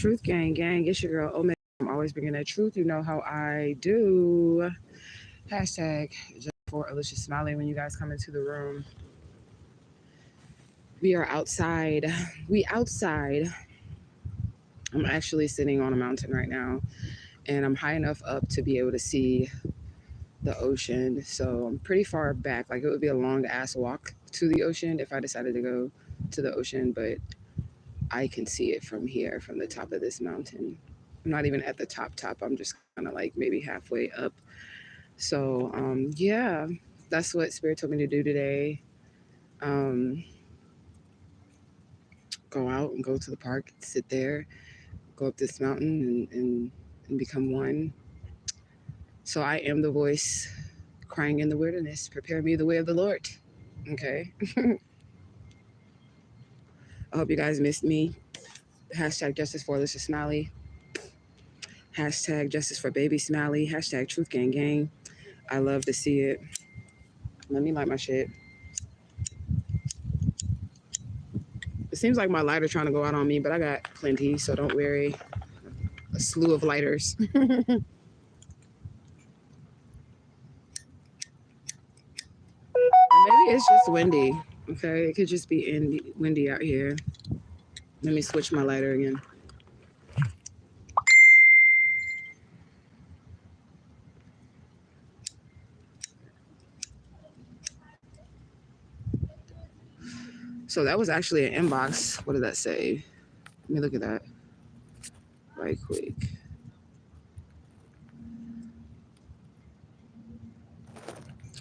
Truth gang, gang. It's your girl Omega. I'm always bringing that truth. You know how I do. Hashtag just for Alicia Smiley when you guys come into the room. We are outside. We outside. I'm actually sitting on a mountain right now, and I'm high enough up to be able to see the ocean. So I'm pretty far back. Like it would be a long ass walk to the ocean if I decided to go to the ocean, but I can see it from here, from the top of this mountain. I'm not even at the top. I'm just kind of like maybe halfway up. So yeah, that's what Spirit told me to do today. Um, go out and go to the park, sit there, go up this mountain and become one. So I am the voice crying in the wilderness. Prepare me the way of the Lord. Okay. I hope you guys missed me. Hashtag justice for Alicia Smiley. Hashtag justice for baby Smiley. Hashtag truth gang gang. I love to see it. Let me light my shit. It seems like my lighter trying to go out on me, but I got plenty, so don't worry. A slew of lighters. Maybe it's just windy. Okay, it could just be windy out here. Let me switch my lighter again. So that was actually an inbox. What did that say? Let me look at that right quick.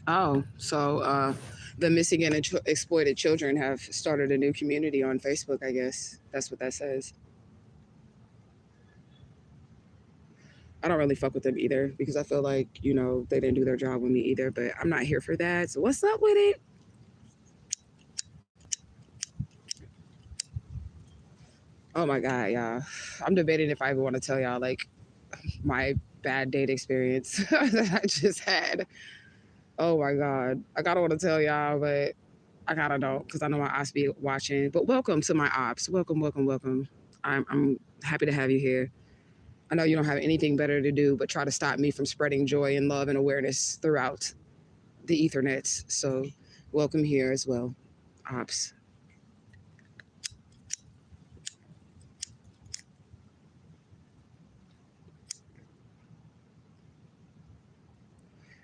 Oh, so the missing and exploited children have started a new community on Facebook, I guess. That's what that says. I don't really fuck with them either because I feel like, they didn't do their job with me either, but I'm not here for that. So what's up with it? Oh my God, y'all. I'm debating if I even want to tell y'all like my bad date experience that I just had. Oh my God. I gotta want to tell y'all, but I gotta don't because I know my ops be watching. But welcome to my ops. Welcome. I'm happy to have you here. I know you don't have anything better to do but try to stop me from spreading joy and love and awareness throughout the Ethernets. So welcome here as well, ops.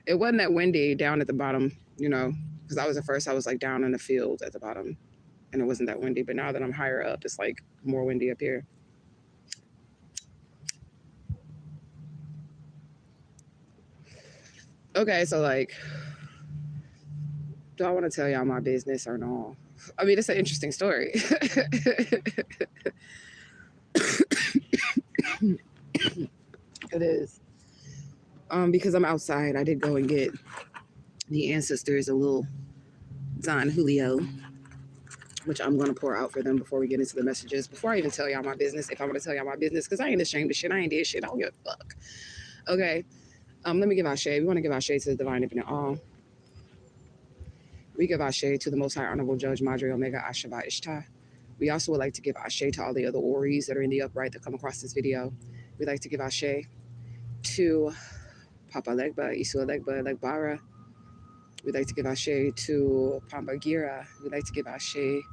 It wasn't that windy down at the bottom, because I was at first, I was like down in the field at the bottom and it wasn't that windy. But now that I'm higher up, it's like more windy up here. Okay, so like, do I want to tell y'all my business or no? I mean, it's an interesting story. It is. Because I'm outside, I did go and get the ancestors a little Don Julio, which I'm going to pour out for them before we get into the messages. Before I even tell y'all my business, if I want to tell y'all my business, because I ain't ashamed of shit. I ain't did shit. I don't give a fuck. Okay. Let me give our shade. We want to give our shade to the divine infinite all. We give our shade to the most high honorable judge, Madre Omega Ashaba Ishtar. We also would like to give our shade to all the other Oris that are in the upright that come across this video. We'd like to give our shade to Papa Legba, Isu Legba, Legbara. We'd like to give our shade to Pamba Gira. We'd like to give our shade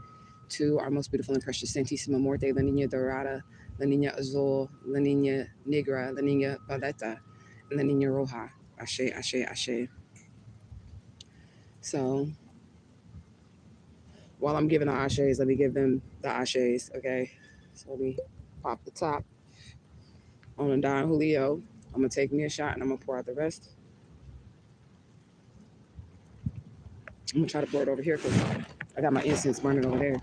to our most beautiful and precious Santísima Muerte, La Niña Dorada, La Niña Azul, La Niña Negra, La Niña Violeta, and La Niña Roja. Ashe, ashe, ashe. So, while I'm giving the ashes, let me give them the ashes, okay? So let me pop the top on a Don Julio. I'm going to take me a shot and I'm going to pour out the rest. I'm going to try to pour it over here because I got my incense burning over there.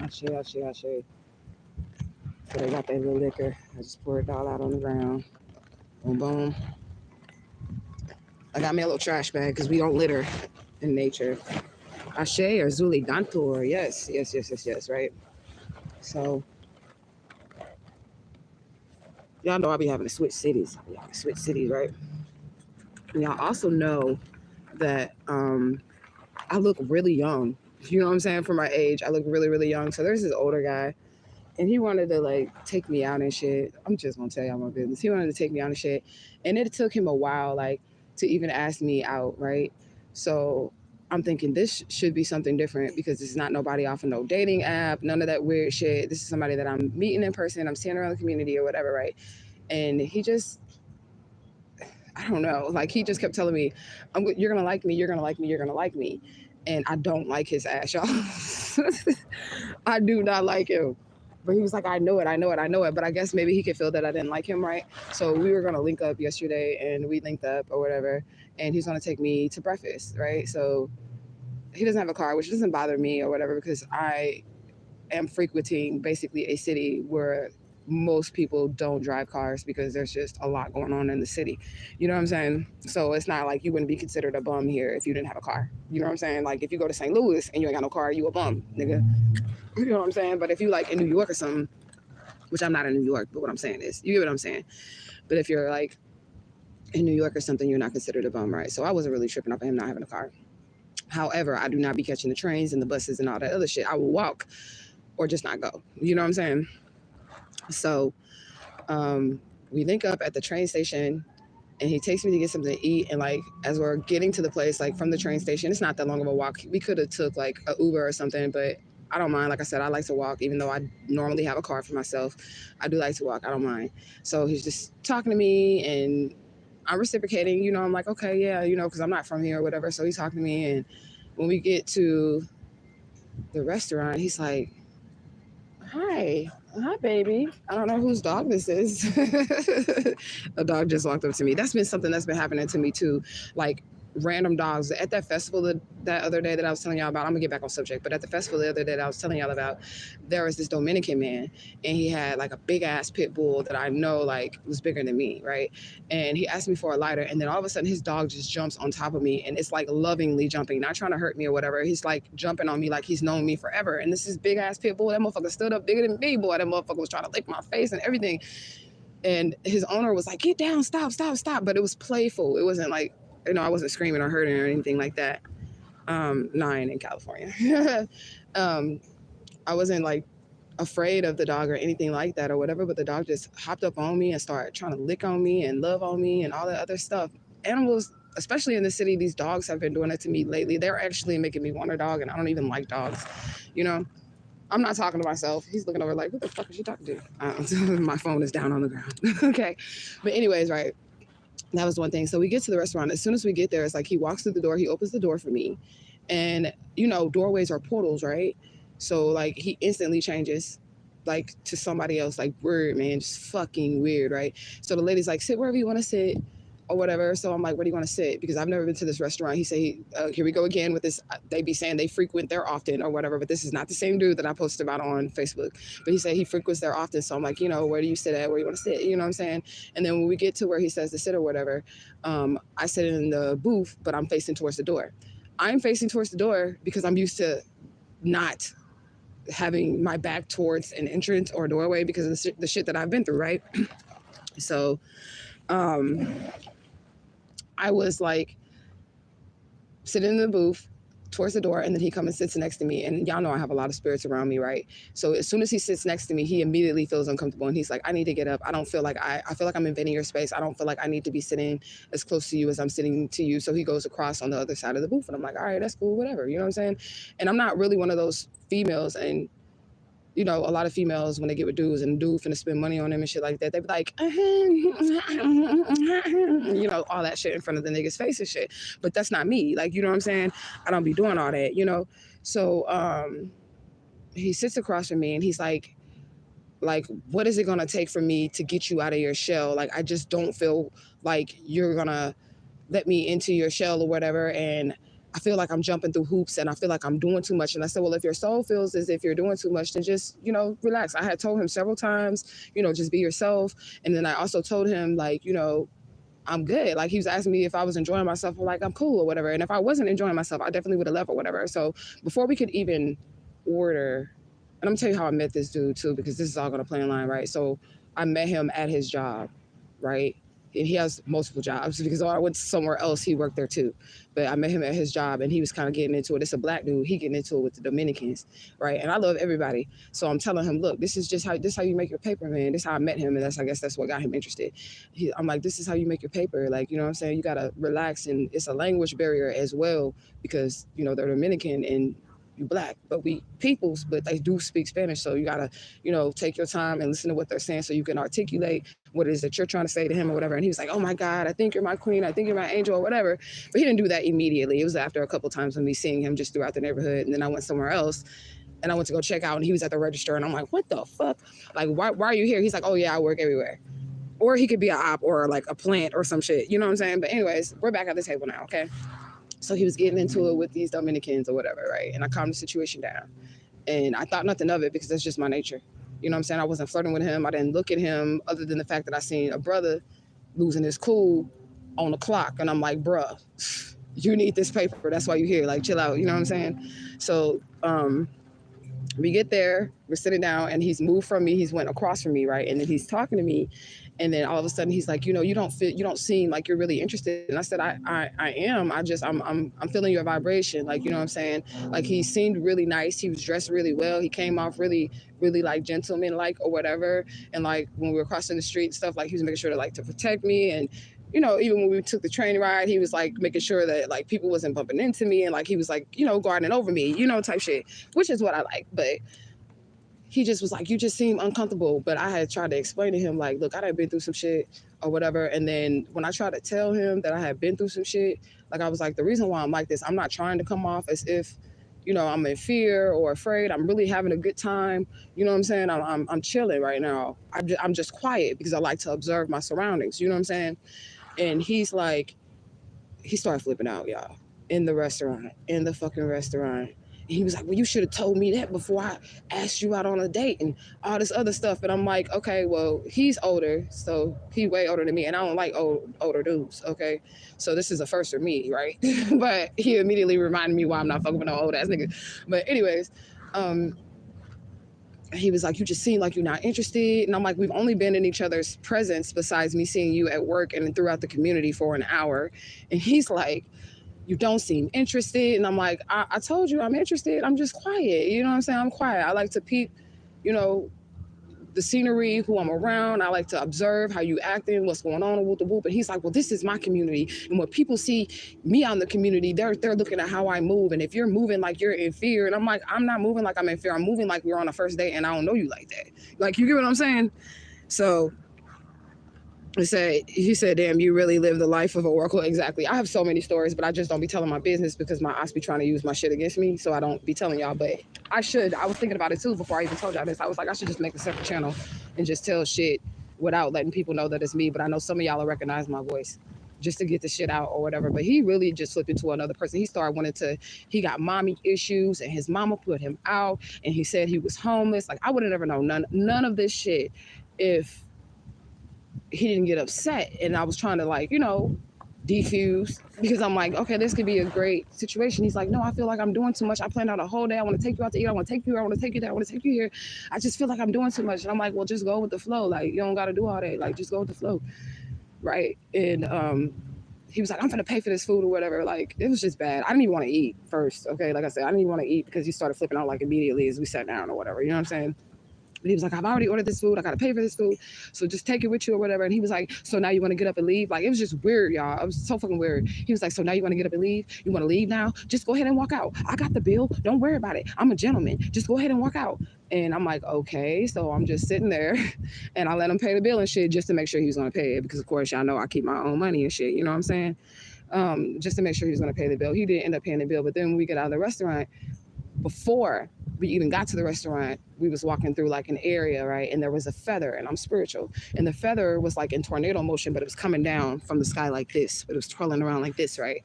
Ashe, ashe, ashe. So they got that little liquor. I just pour it all out on the ground. Boom, boom. I got me a little trash bag because we don't litter in nature. Ashe or Zuli Dantor. Yes, right? So, y'all know I be having to switch cities. Right? And y'all also know that I look really young. You know what I'm saying? For my age, I look really, really young. So there's this older guy And he wanted to like take me out and shit. I'm just gonna tell y'all my business. He wanted to take me out and shit, and it took him a while like to even ask me out, right? So I'm thinking this should be something different because this is not nobody off of no dating app, none of that weird shit. This is somebody that I'm meeting in person. I'm seeing around the community or whatever, right? And he just, I don't know, like he just kept telling me, "You're gonna like me. You're gonna like me. You're gonna like me," and I don't like his ass, y'all. I do not like him. But he was like, I know it, I know it, I know it. But I guess maybe he could feel that I didn't like him, right? So we were gonna link up yesterday, and we linked up or whatever, and he's gonna take me to breakfast, right? So he doesn't have a car, which doesn't bother me or whatever because I am frequenting basically a city where most people don't drive cars because there's just a lot going on in the city. You know what I'm saying? So it's not like you wouldn't be considered a bum here if you didn't have a car. You know what I'm saying? Like if you go to St. Louis and you ain't got no car, you a bum, nigga. You know what I'm saying? But if you like in New York or something, which I'm not in New York, but what I'm saying is, you get what I'm saying? But if you're like in New York or something, you're not considered a bum, right? So I wasn't really tripping off of him not having a car. However, I do not be catching the trains and the buses and all that other shit. I will walk or just not go. You know what I'm saying? So we link up at the train station and he takes me to get something to eat. And like, as we're getting to the place, like from the train station, it's not that long of a walk. We could have took like a Uber or something, but I don't mind. Like I said, I like to walk, even though I normally have a car for myself. I do like to walk. I don't mind. So he's just talking to me and I'm reciprocating, you know, I'm like, okay, yeah, you know, because I'm not from here or whatever. So he's talking to me. And when we get to the restaurant, he's like, hi, baby. I don't know whose dog this is. A dog just walked up to me. That's been something that's been happening to me too. Like random dogs at that festival that other day that I was telling y'all about. I'm gonna get back on subject, but at the festival the other day that I was telling y'all about, there was this Dominican man and he had like a big ass pit bull that I know like was bigger than me, right? And he asked me for a lighter, and then all of a sudden his dog just jumps on top of me, and it's like lovingly jumping, not trying to hurt me or whatever. He's like jumping on me like he's known me forever. And this is big ass pit bull. That motherfucker stood up bigger than me, boy. That motherfucker was trying to lick my face and everything. And his owner was like, "Get down, stop, stop, stop." But it was playful. It wasn't like, you know, I wasn't screaming or hurting or anything like that. 9 in California. I wasn't like afraid of the dog or anything like that or whatever, but the dog just hopped up on me and started trying to lick on me and love on me and all that other stuff. Animals, especially in the city, these dogs have been doing it to me lately. They're actually making me want a dog, and I don't even like dogs, you know? I'm not talking to myself. He's looking over like, who the fuck is she talking to? My phone is down on the ground. Okay. But anyways, right. That was one thing. So we get to the restaurant. As soon as we get there, it's like he walks through the door, he opens the door for me. And, you know, doorways are portals, right? So, like, he instantly changes, like, to somebody else. Like, weird, man. Just fucking weird, right? So the lady's like, sit wherever you want to sit or whatever. So I'm like, where do you want to sit? Because I've never been to this restaurant. He said, here we go again with this. They be saying they frequent there often or whatever, but this is not the same dude that I posted about on Facebook. But he said he frequents there often. So I'm like, you know, where do you sit at? Where you want to sit? You know what I'm saying? And then when we get to where he says to sit or whatever, I sit in the booth, but I'm facing towards the door. I'm facing towards the door because I'm used to not having my back towards an entrance or doorway because of the shit that I've been through, right? So I was like sitting in the booth towards the door, and then he comes and sits next to me. And y'all know I have a lot of spirits around me, right? So as soon as he sits next to me, he immediately feels uncomfortable. And he's like, I need to get up. I don't feel like I feel like I'm invading your space. I don't feel like I need to be sitting as close to you as I'm sitting to you. So he goes across on the other side of the booth. And I'm like, all right, that's cool, whatever. You know what I'm saying? And I'm not really one of those females. And you know, a lot of females, when they get with dudes and dude finna spend money on them and shit like that, they be like, you know, all that shit in front of the nigga's face and shit. But that's not me. Like, you know what I'm saying? I don't be doing all that, you know? So he sits across from me and he's like, what is it gonna take for me to get you out of your shell? Like, I just don't feel like you're gonna let me into your shell or whatever. And I feel like I'm jumping through hoops and I feel like I'm doing too much. And I said, well, if your soul feels as if you're doing too much, then just, you know, relax. I had told him several times, you know, just be yourself. And then I also told him, like, you know, I'm good. Like, he was asking me if I was enjoying myself. I'm like, I'm cool or whatever. And if I wasn't enjoying myself, I definitely would have left or whatever. So before we could even order, and I'm gonna tell you how I met this dude too, because this is all gonna play in line, right? So I met him at his job, right? and he has multiple jobs because I went somewhere else, he worked there too. But I met him at his job, and he was kind of getting into it. It's a black dude. He getting into it with the Dominicans, right? And I love everybody, so I'm telling him, look, this is how you make your paper, man. This is how I met him, and I guess that's what got him interested. I'm like, this is how you make your paper, like, you know what I'm saying? You gotta relax, and it's a language barrier as well because they're Dominican and you black, but we peoples, but they do speak Spanish. So you gotta, take your time and listen to what they're saying so you can articulate what it is that you're trying to say to him or whatever. And he was like, oh my God, I think you're my queen. I think you're my angel or whatever. But he didn't do that immediately. It was after a couple times of me seeing him just throughout the neighborhood. And then I went somewhere else and I went to go check out and he was at the register and I'm like, what the fuck? Like, why are you here? He's like, oh yeah, I work everywhere. Or he could be an op or like a plant or some shit. You know what I'm saying? But anyways, we're back at the table now, okay? So he was getting into it with these Dominicans or whatever, right? And I calmed the situation down. And I thought nothing of it because that's just my nature. You know what I'm saying? I wasn't flirting with him. I didn't look at him other than the fact that I seen a brother losing his cool on the clock. And I'm like, bruh, you need this paper. That's why you're here. Like, chill out. You know what I'm saying? So we get there, we're sitting down, and he's moved from me. He's went across from me, right? And then he's talking to me. And then all of a sudden he's like, you don't seem like you're really interested. And I said, I am. I'm feeling your vibration. Like, you know what I'm saying? Like, he seemed really nice. He was dressed really well. He came off really, really like gentleman like or whatever. And like when we were crossing the street and stuff, like he was making sure to protect me. And, even when we took the train ride, he was like making sure that like people wasn't bumping into me. And like, he was like, guarding over me, type shit, which is what I like. But he just was like, you just seem uncomfortable. But I had tried to explain to him, like, look, I had been through some shit or whatever. And then when I tried to tell him that I had been through some shit, like, I was like, the reason why I'm like this, I'm not trying to come off as if, I'm in fear or afraid. I'm really having a good time. You know what I'm saying? I'm chilling right now. I'm just quiet because I like to observe my surroundings. You know what I'm saying? And he's like, he started flipping out, y'all, in the fucking restaurant. He was like, well, you should have told me that before I asked you out on a date and all this other stuff. And I'm like, okay, well, he's older. So he way older than me. And I don't like older dudes. Okay. So this is a first for me. Right. But he immediately reminded me why I'm not fucking with no old ass nigga. But anyways, he was like, you just seem like you're not interested. And I'm like, we've only been in each other's presence besides me seeing you at work and throughout the community for an hour. And he's like, you don't seem interested. And I'm like, I told you I'm interested. I'm just quiet. You know what I'm saying? I'm quiet. I like to peep, the scenery, who I'm around. I like to observe how you acting, what's going on, whoop the whoop. And he's like, well, this is my community. And when people see me out in the community, they're looking at how I move. And if you're moving like you're in fear, and I'm like, I'm not moving like I'm in fear. I'm moving like we're on a first date and I don't know you like that. Like, you get what I'm saying? So he said, damn, you really live the life of a oracle. Exactly. I have so many stories, but I just don't be telling my business because my ass be trying to use my shit against me. So I don't be telling y'all, but I should. I was thinking about it too before I even told y'all this. I was like, I should just make a separate channel and just tell shit without letting people know that it's me. But I know some of y'all will recognize my voice just to get the shit out or whatever. But he really just flipped into another person. He got mommy issues and his mama put him out and he said he was homeless. Like, I would have never known none of this shit if he didn't get upset. And I was trying to defuse because I'm like, okay, this could be a great situation. He's like, no, I feel like I'm doing too much. I planned out a whole day. I want to take you out to eat. I want to take you here. I want to take you there. I want to take you here. I just feel like I'm doing too much. And I'm like, well, just go with the flow. Like, you don't got to do all that. Like, just go with the flow. Right. And he was like, I'm going to pay for this food or whatever. Like, it was just bad. I didn't even want to eat first. Okay. Like I said, I didn't even want to eat because he started flipping out like immediately as we sat down or whatever. You know what I'm saying? But he was like, I've already ordered this food. I got to pay for this food. So just take it with you or whatever. And he was like, so now you want to get up and leave? Like, it was just weird, y'all. It was so fucking weird. He was like, so now you want to get up and leave? You want to leave now? Just go ahead and walk out. I got the bill. Don't worry about it. I'm a gentleman. Just go ahead and walk out. And I'm like, okay. So I'm just sitting there and I let him pay the bill and shit just to make sure he was going to pay it. Because, of course, y'all know I keep my own money and shit. You know what I'm saying? Just to make sure he was going to pay the bill. He didn't end up paying the bill. But then when we get out of the restaurant, before we even got to the restaurant, we was walking through like an area, right? And there was a feather, and I'm spiritual. And the feather was like in tornado motion, but it was coming down from the sky like this. But it was twirling around like this, right?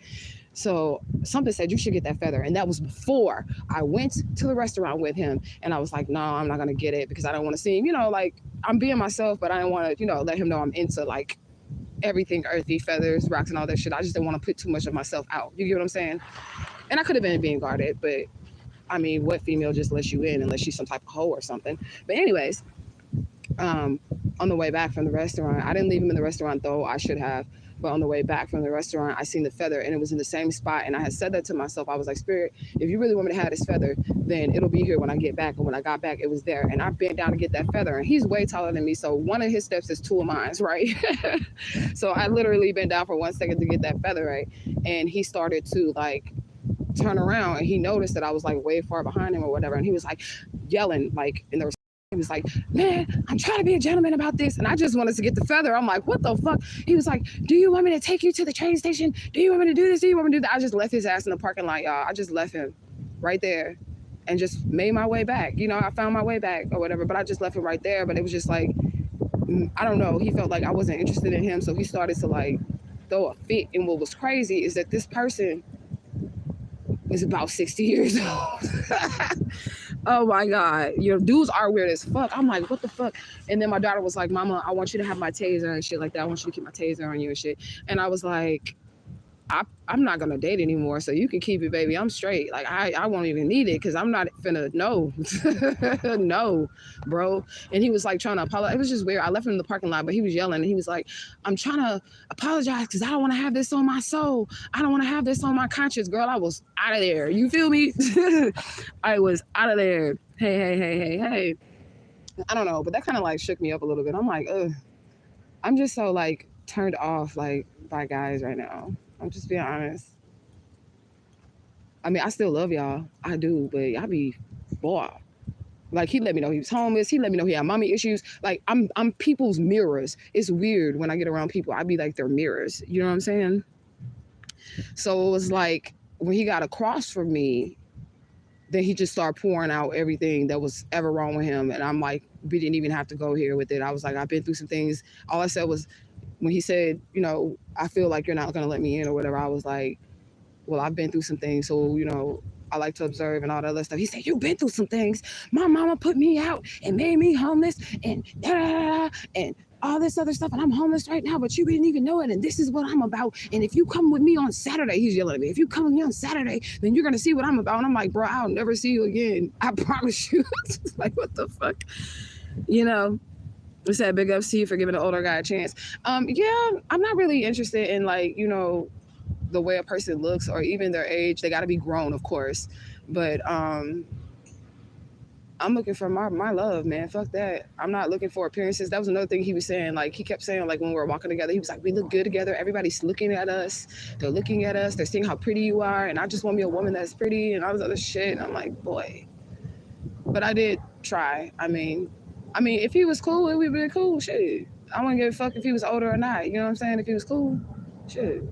So something said, you should get that feather. And that was before I went to the restaurant with him. And I was like, no, I'm not going to get it because I don't want to seem, like I'm being myself, but I don't want to, let him know I'm into like everything earthy, feathers, rocks, and all that shit. I just didn't want to put too much of myself out. You get what I'm saying? And I could have been being guarded, but I mean, what female just lets you in unless she's some type of hoe or something? But anyways, on the way back from the restaurant. I didn't leave him in the restaurant though. I should have. But on the way back from the restaurant, I seen the feather and it was in the same spot. And I had said that to myself. I was like, Spirit, if you really want me to have this feather, then it'll be here when I get back. And when I got back, it was there. And I bent down to get that feather. And he's way taller than me. So one of his steps is two of mine, right? So I literally bent down for 1 second to get that feather, right? And he started to like turn around and he noticed that I was like way far behind him or whatever. And he was like yelling, like, and there was he was like, man, I'm trying to be a gentleman about this. And I just wanted to get the feather. I'm like, what the fuck? He was like, do you want me to take you to the train station? Do you want me to do this? Do you want me to do that? I just left his ass in the parking lot, y'all. I just left him right there and just made my way back. You know, I found my way back or whatever, but I just left him right there. But it was just like, I don't know. He felt like I wasn't interested in him. So he started to like throw a fit. And what was crazy is that this person is about 60 years old. Oh my God. Your dudes are weird as fuck. I'm like, what the fuck? And then my daughter was like, Mama, I want you to have my taser and shit like that. I want you to keep my taser on you and shit. And I was like, I'm not gonna date anymore, so you can keep it, baby. I'm straight. Like I won't even need it because I'm not finna no, no, bro. And he was like trying to apologize. It was just weird. I left him in the parking lot, but he was yelling and he was like, I'm trying to apologize because I don't want to have this on my soul. I don't want to have this on my conscience, girl. I was out of there. You feel me? I was out of there. Hey. I don't know, but that kind of like shook me up a little bit. I'm like, ugh. I'm just so like turned off like by guys right now. I'm just being honest. I mean, I still love y'all. I do, but y'all be boy. Like he let me know he was homeless. He let me know he had mommy issues. Like I'm people's mirrors. It's weird when I get around people. I be like their mirrors. You know what I'm saying? So it was like when he got across from me, then he just started pouring out everything that was ever wrong with him. And I'm like, we didn't even have to go here with it. I was like, I've been through some things. All I said was, when he said, you know, I feel like you're not going to let me in or whatever, I was like, well, I've been through some things. So, you know, I like to observe and all that other stuff. He said, you've been through some things. My mama put me out and made me homeless and and all this other stuff. And I'm homeless right now, but you didn't even know it. And this is what I'm about. And if you come with me on Saturday, he's yelling at me. If you come with me on Saturday, then you're going to see what I'm about. And I'm like, bro, I'll never see you again. I promise you. Like, what the fuck? You know? We said big ups to you for giving an older guy a chance. Yeah, I'm not really interested in like, you know, the way a person looks or even their age. They got to be grown, of course. But I'm looking for my love, man. Fuck that. I'm not looking for appearances. That was another thing he was saying. Like he kept saying, like when we were walking together, he was like, we look good together. Everybody's looking at us. They're looking at us. They're seeing how pretty you are. And I just want me a woman that's pretty and all this other shit. And I'm like, boy. But I did try. I mean, if he was cool, it would be cool. Shit. I wouldn't give a fuck if he was older or not. You know what I'm saying? If he was cool, shit.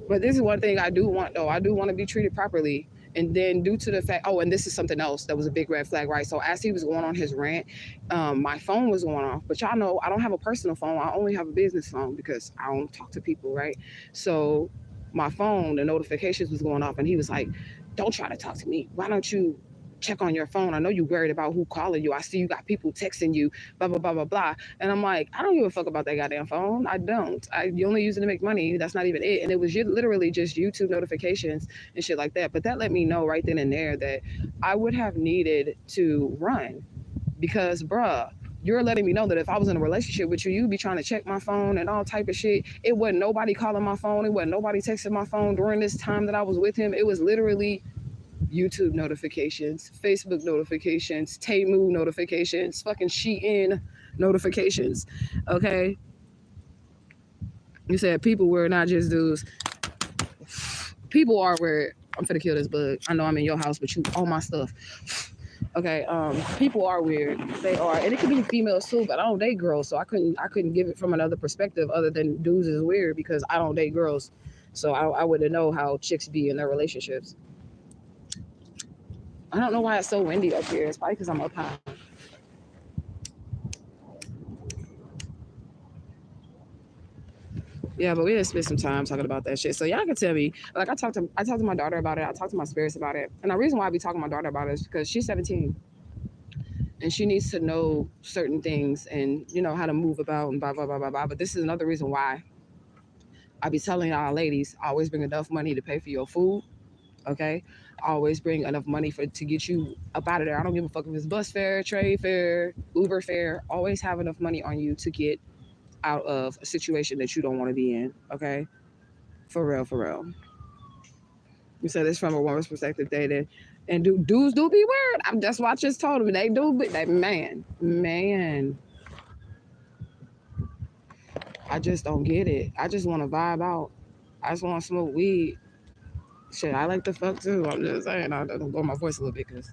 But this is one thing I do want, though. I do want to be treated properly. And then due to the fact, oh, and this is something else that was a big red flag, right? So as he was going on his rant, my phone was going off. But y'all know I don't have a personal phone. I only have a business phone because I don't talk to people, right? So my phone, the notifications was going off. And he was like, don't try to talk to me. Why don't you check on your phone? I know you're worried about who calling you. I see you got people texting you, blah, blah, blah, blah, blah. And I'm like, I don't give a fuck about that goddamn phone. I don't. You only use it to make money. That's not even it. And it was literally just YouTube notifications and shit like that. But that let me know right then and there that I would have needed to run because, bruh, you're letting me know that if I was in a relationship with you, you'd be trying to check my phone and all type of shit. It wasn't nobody calling my phone. It wasn't nobody texting my phone during this time that I was with him. It was literally YouTube notifications, Facebook notifications, Temu notifications, fucking Shein notifications. Okay? You said people were not just dudes. People are where I'm finna kill this bug. I know I'm in your house, but you all my stuff. Okay, people are weird. They are, and it could be females too, but I don't date girls, so I couldn't give it from another perspective other than dudes is weird because I don't date girls. So I wouldn't know how chicks be in their relationships. I don't know why it's so windy up here. It's probably because I'm up high. Yeah, but we didn't spend some time talking about that shit. So y'all can tell me. Like I talked to my daughter about it. I talked to my spirits about it. And the reason why I be talking to my daughter about it is because she's 17. And she needs to know certain things and you know how to move about and blah blah blah blah blah. But this is another reason why I be telling y'all ladies, always bring enough money to pay for your food. Okay? always bring enough money to get you up out of there. I don't give a fuck if it's bus fare, train fare, Uber fare. Always have enough money on you to get out of a situation that you don't want to be in. Okay, for real, for real. You said this from a woman's perspective, dating, and dudes do be weird. That's what I just told him. They do, but they man. I just don't get it. I just want to vibe out. I just want to smoke weed. Shit, I like to fuck too. I'm just saying. I don't blow my voice a little bit because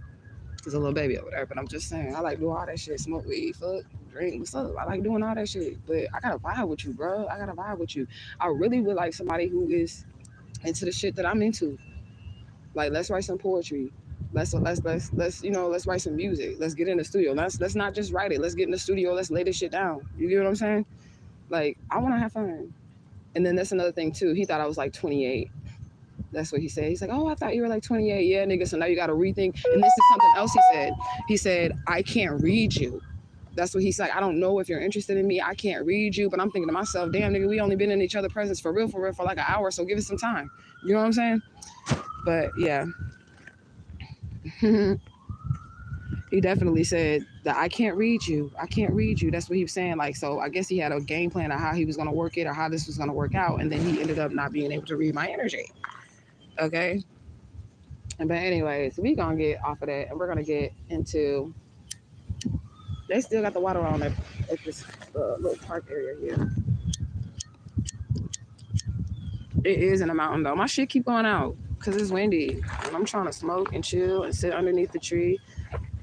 there's a little baby over there. But I'm just saying, I like do all that shit. Smoke weed, fuck, drink, what's up? I like doing all that shit. But I gotta vibe with you, bro. I gotta vibe with you. I really would like somebody who is into the shit that I'm into. Like, let's write some poetry. Let's write some music. Let's get in the studio. Let's not just write it. Let's get in the studio. Let's lay this shit down. You get what I'm saying? Like, I want to have fun. And then that's another thing too. He thought I was like 28. That's what he said. He's like, oh, I thought you were like 28. Yeah, nigga. So now you got to rethink. And this is something else he said. He said, I can't read you. That's what he's like. I don't know if you're interested in me. I can't read you. But I'm thinking to myself, damn, nigga, we only been in each other's presence for real, for like an hour. So give us some time. You know what I'm saying? But yeah. He definitely said that I can't read you. I can't read you. That's what he was saying. Like, so I guess he had a game plan of how he was going to work it or how this was going to work out. And then he ended up not being able to read my energy. Okay. But anyways, we going to get off of that and we're going to get into, they still got the water on at this little park area here. It is in a mountain though. My shit keep going out because it's windy. And I'm trying to smoke and chill and sit underneath the tree.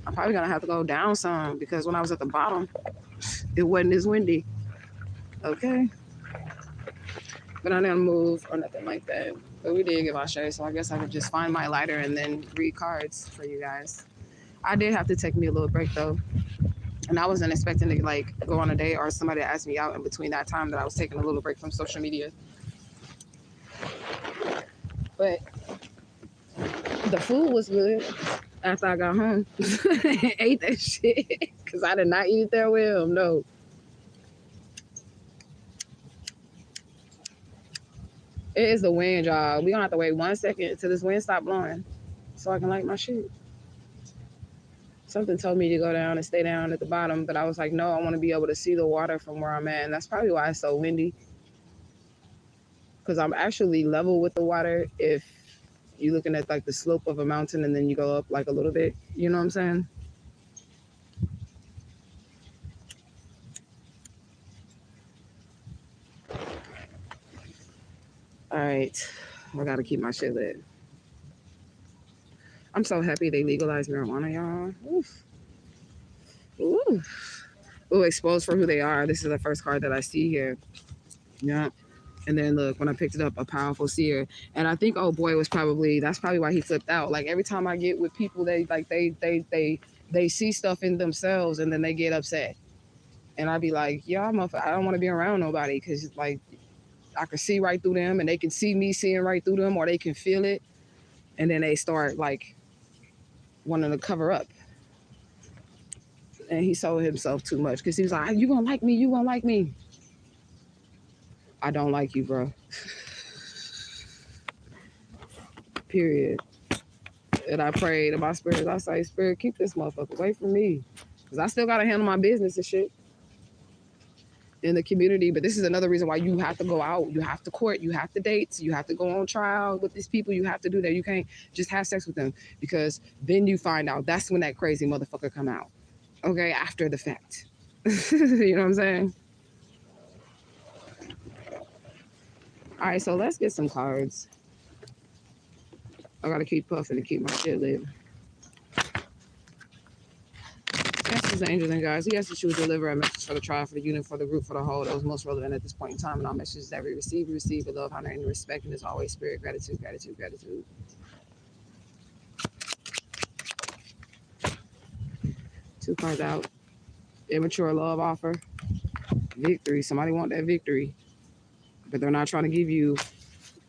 I'm probably going to have to go down some because when I was at the bottom, it wasn't as windy. Okay. But I didn't move or nothing like that. But we did give our share, so I guess I could just find my lighter and then read cards for you guys. I did have to take me a little break though. And I wasn't expecting to like go on a date or somebody to ask me out in between that time that I was taking a little break from social media. But the food was good after I got home. Ate that shit because I did not eat it there with him. No. It is the wind, y'all. We gonna have to wait 1 second until this wind stop blowing so I can light my shit. Something told me to go down and stay down at the bottom, but I was like, no, I want to be able to see the water from where I'm at. And that's probably why it's so windy. Because I'm actually level with the water if you're looking at like the slope of a mountain and then you go up like a little bit. You know what I'm saying? All right. I got to keep my shit lit. I'm so happy they legalized marijuana, y'all. Oof. Ooh. Ooh, exposed for who they are. This is the first card that I see here. Yeah. And then look, when I picked it up, a powerful seer. And I think, oh boy, that's probably why he flipped out. Like every time I get with people, they see stuff in themselves and then they get upset. And I'd be like, yeah, I don't want to be around nobody because like I can see right through them and they can see me seeing right through them or they can feel it. And then they start like wanting to cover up. And he sold himself too much because he was like, you gonna like me, you gonna like me. I don't like you, bro. Period. And I prayed in my spirit. I say, Spirit, keep this motherfucker away from me. Because I still got to handle my business and shit in the community. But this is another reason why you have to go out. You have to court. You have to date. You have to go on trial with these people. You have to do that. You can't just have sex with them. Because then you find out that's when that crazy motherfucker come out. Okay? After the fact. You know what I'm saying? All right, so let's get some cards. I gotta keep puffing to keep my shit lit. Messages, angels, and guides. We ask that you would deliver a message for the tribe, for the unit, for the group, for the whole that was most relevant at this point in time. And all messages that we receive with love, honor, and respect. And as always, spirit, gratitude, gratitude, gratitude. 2 cards out. Immature love offer. Victory. Somebody want that victory, but they're not trying to give you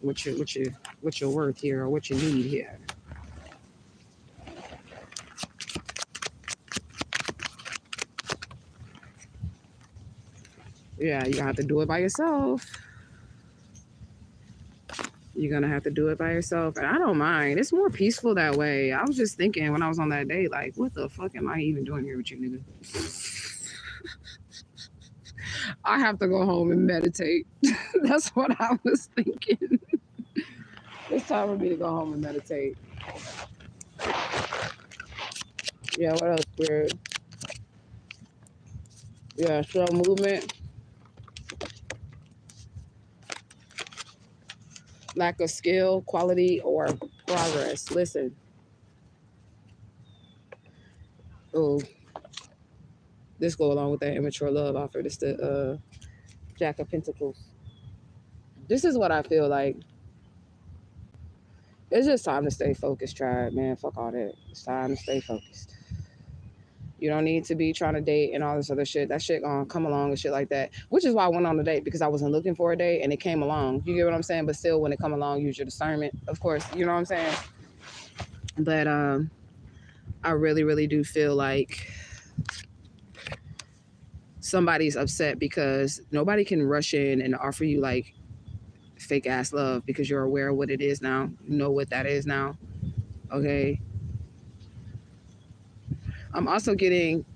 what you're worth here or what you need here. Yeah, you have to do it by yourself. You're gonna have to do it by yourself. And I don't mind. It's more peaceful that way. I was just thinking when I was on that date, like, what the fuck am I even doing here with you, nigga? I have to go home and meditate. That's what I was thinking. It's time for me to go home and meditate. Yeah, what else, Spirit? Yeah, slow movement, lack of skill, quality, or progress. Listen. Oh, this go along with that immature love offer. This the Jack of Pentacles. This is what I feel like. It's just time to stay focused, tribe, man. Fuck all that. It's time to stay focused. You don't need to be trying to date and all this other shit. That shit gonna come along and shit like that. Which is why I went on a date, because I wasn't looking for a date and it came along. You get what I'm saying? But still, when it come along, use your discernment, of course. You know what I'm saying? But I really, really do feel like somebody's upset because nobody can rush in and offer you like fake ass love because you're aware of what it is now. You know what that is now. Okay. I'm also getting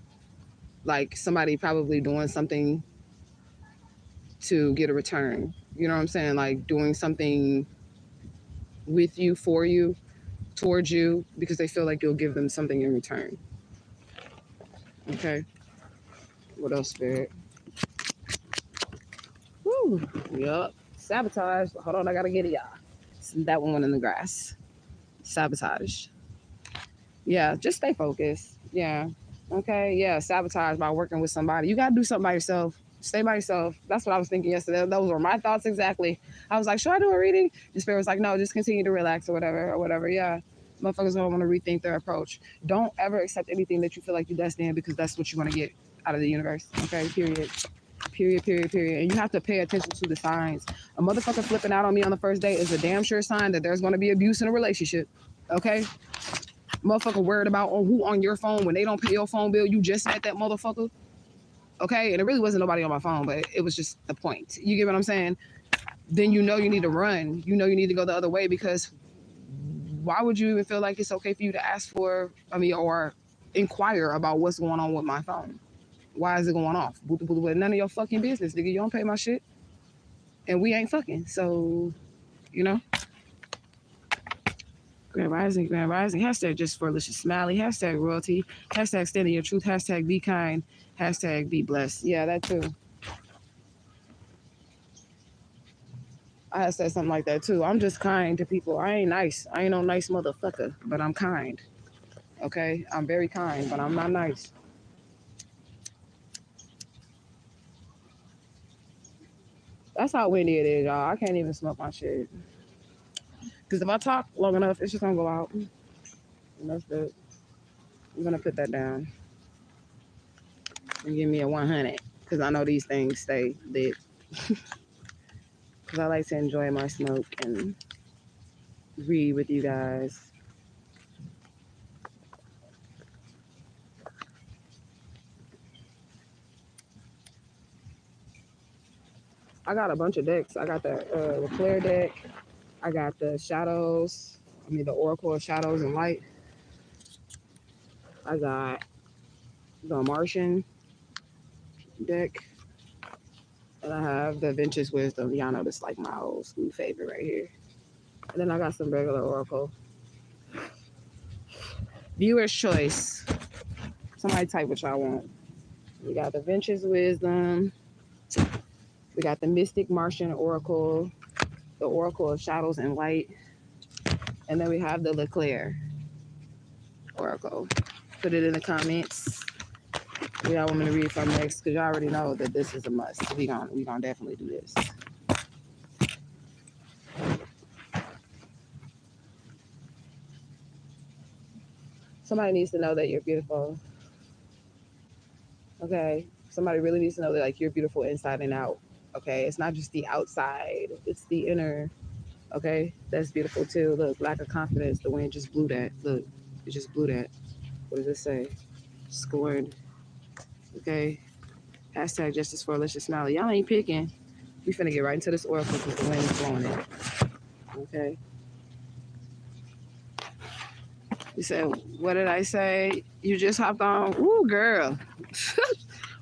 like somebody probably doing something to get a return. You know what I'm saying? Like doing something with you, for you, towards you, because they feel like you'll give them something in return. Okay. What else, Spirit? Woo. Yup. Sabotage. Hold on, I gotta get it, y'all. That one went in the grass. Sabotage. Yeah, just stay focused. Yeah. Okay. Yeah. Sabotage by working with somebody. You gotta do something by yourself. Stay by yourself. That's what I was thinking yesterday. Those were my thoughts exactly. I was like, should I do a reading? The Spirit was like, no, just continue to relax or whatever. Yeah. Motherfuckers don't want to rethink their approach. Don't ever accept anything that you feel like you're destined, because that's what you want to get out of the universe. Okay. Period. And you have to pay attention to the signs. A motherfucker flipping out on me on the first date is a damn sure sign that there's going to be abuse in a relationship. Okay. Motherfucker worried about who on your phone when they don't pay your phone bill. You just met that motherfucker. Okay. And it really wasn't nobody on my phone, but it was just the point. You get what I'm saying? Then you know you need to run. You know you need to go the other way, because why would you even feel like it's okay for you to ask for, or inquire about what's going on with my phone? Why is it going off? None of your fucking business, nigga. You don't pay my shit. And we ain't fucking. So, you know. Grand Rising. Hashtag just for Alicia Smiley. Hashtag royalty. Hashtag standing your truth. Hashtag be kind. Hashtag be blessed. Yeah, that too. I had said something like that too. I'm just kind to people. I ain't nice. I ain't no nice motherfucker, but I'm kind. Okay? I'm very kind, but I'm not nice. That's how windy it is, y'all. I can't even smoke my shit. Because if I talk long enough, it's just going to go out. And that's it. I'm going to put that down. And give me a 100. Because I know these things stay lit. Because I like to enjoy my smoke and read with you guys. I got a bunch of decks. I got the Claire deck. I got the Shadows. The Oracle of Shadows and Light. I got the Martian deck. And I have the Vengeance Wisdom. Y'all know this like my old school favorite right here. And then I got some regular Oracle. Viewer's choice. Somebody type what y'all want. We got the Vengeance Wisdom. We got the Mystic Martian Oracle. The Oracle of Shadows and Light. And then we have the LeClaire Oracle. Put it in the comments. Y'all want me to read from next? Because y'all already know that this is a must. We gonna definitely do this. Somebody needs to know that you're beautiful. Okay? Somebody really needs to know that like you're beautiful inside and out. Okay? It's not just the outside. It's the inner. Okay? That's beautiful too. Look, lack of confidence. The wind just blew that. Look, it just blew that. What does it say? Scorned. Okay? Hashtag justice for Alicia Smiley. Y'all ain't picking. We finna get right into this oracle because the wind is blowing it. Okay. You said, what did I say? You just hopped on. Ooh, girl.